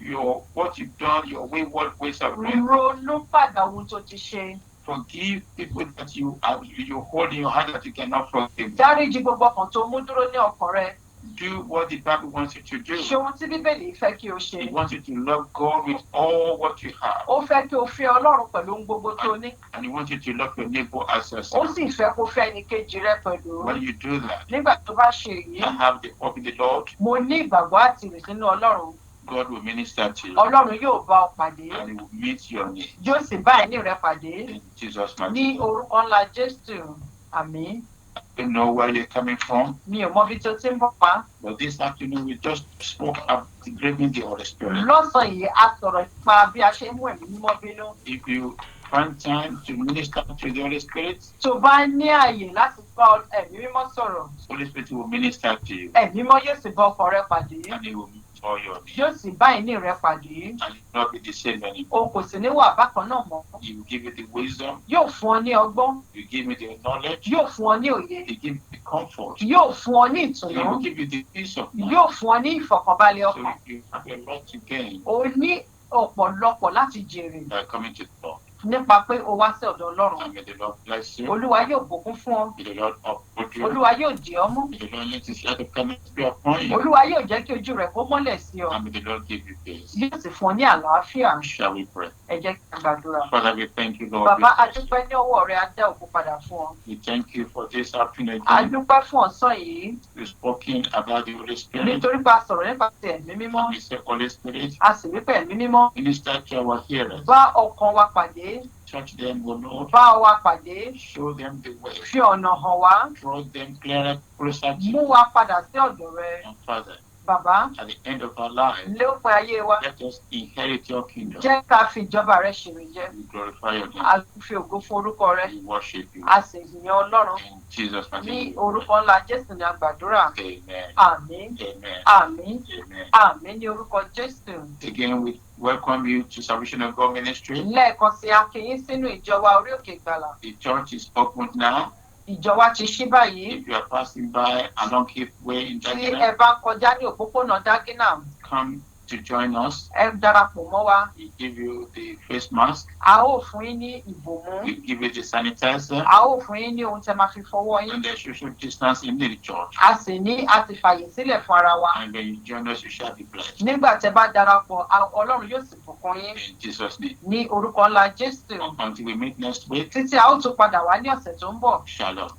what you've done, your wayward ways of life. Ronú padà ohun tó ti ṣe. Forgive people that you hold in your hand that you cannot forgive. Dáríjì gbogbo ọkàn tó mú dúró ní ọkàn rẹ. Do what the Bible wants you to do. Ṣe ohun tí Bíbélì fẹ́ kí o ṣe. He wants you to love God with all what you have. Ó fẹ́ kí o fẹ́ Ọlọ́run pẹ̀lú ohun gbogbo tó ní. And he wants you to love your neighbor as Ó yourself. sì fẹ́ kó fẹ́ ẹnìkejì rẹ pẹ̀lú. When you do that, Nígbà tó bá ṣe èyí, I have the hope in the Lord. mo ní ìgbàgbọ́ àti ìrètí nínú Ọlọ́run. God will minister to you. Ọlọ́run yóò bá ọ pàdé. And he will meet your need. Yóò sì bá ẹní rẹ pàdé. In Jesus' mighty Ní name. orúkọ ńlá Jésù. Àmín. I don't know where you're coming from, Mi ò mọ ibi tó ti ń bọ̀ wá. but this afternoon we just spoke about grieving the Holy Spirit. Lọ́sàn-án yìí, a sọ̀rọ̀ nípa bí a ṣe ń mú ẹ̀mí mímọ́ bínú. If you find time to minister to the Holy Spirit, Tó bá ní àyè láti bá ẹ̀mí mímọ́ sọ̀rọ̀, Holy Spirit will minister to you. ẹ̀mí mímọ́ yóò sì bá ọkàn rẹ pàdé. And he will meet all your needs. Yóò sì bá ìní rẹ pàdé. And it will not be the same anymore. O kò sì ní wà bákan náà mọ́. He will give you the wisdom, Yóò fún ọ ní ọgbọ́n. he will give you the knowledge, Yóò fún ọ ní òye. he will give you the comfort, Yóò fún ọ ní he ìtùnú. will give you the peace of mind. Yóò fún ọ ní ìfọ̀kànbalẹ̀ So ọkàn. you have a lot to gain O ní ọ̀pọ̀lọpọ̀ láti jèrè by coming to the Lord. nípa pé o wá sí ọ̀dọ̀ Ọlọ́run. And may the Lord bless you. Olúwa yóò bùkún fún ọ. May the Lord uphold you. Olúwa yóò dì ọ́ mú. May the Lord let his light of kindness be upon you. Olúwa yóò jẹ́ kí ojú rẹ̀ kó mọ́lẹ̀ sí ọ. And may the Lord give you peace. Yóò sì fún ọ ní àlàáfíà. Shall we pray? Ẹ jẹ́ kí a gbàdúrà. Father, we thank you, Lord. Bàbá, a dúpẹ́ ní ọwọ́ rẹ, a dá ògo padà fún ọ. We thank you for this afternoon. A dúpẹ́ fún ọ̀sán yìí We've spoken about the Holy Spirit. nítorí pé a sọ̀rọ̀ nípa ti ẹ̀mí mímọ́. We say, Holy Spirit, A sì wí pé ẹ̀mí mímọ́ minister to our hearers. bá ọkàn wa pàdé. Touch them, O Lord. Bá wa pàdé. Show them the way. Fi ọ̀nà hàn wá. Draw them clearer, closer to Mú you. wa padà sí ọ̀dọ̀ rẹ. And Father, Bàbá, at the end of our lives, lópin ayé wa, let us inherit your kingdom. jẹ́ ká fi ìjọba rẹ ṣèrè jẹ. We glorify your name. A fi ògo fún orúkọ rẹ. We worship you. A sì yìn Ọlọ́run. In Jesus' Ní name. orúkọ ńlá Jésù ni a gbàdúrà. Amen. Àmín. Amen. Àmín. Amen. Àmín ní orúkọ Jésù. Again, we welcome you to Salvation of God Ministry. Lẹ́ẹ̀kan sí a kí yín sínú ìjọ wa orí òkè ìgbàlà. The church is open now. Ìjọ wa ti ṣí báyìí. If you are passing by along Cape Way in Tí Dagina, ẹ bá ń kọjá ní òpópónà Dágínà, come to join us. ẹ darapọ̀ mọ́ wa. We give you the face mask. A ó fún yín ní ìbòmú. We give you the sanitizer. A ó fún yín ní ohun tẹ́ máa fi fọwọ́ yín. And the social distancing in the church. A sì ní a ti fàyè sílẹ̀ fún ara wa. And when you join us, you shall be blessed. Nígbà tẹ́ bá darapọ̀, Ọlọ́run yóò sì bùkún yín. In Jesus' name. Ní orúkọ ńlá Jésù. Until we meet next week, Títí a ó tún padà wá ní ọ̀sẹ̀ tó ń bọ̀. shalom.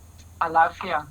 Àlàáfíà.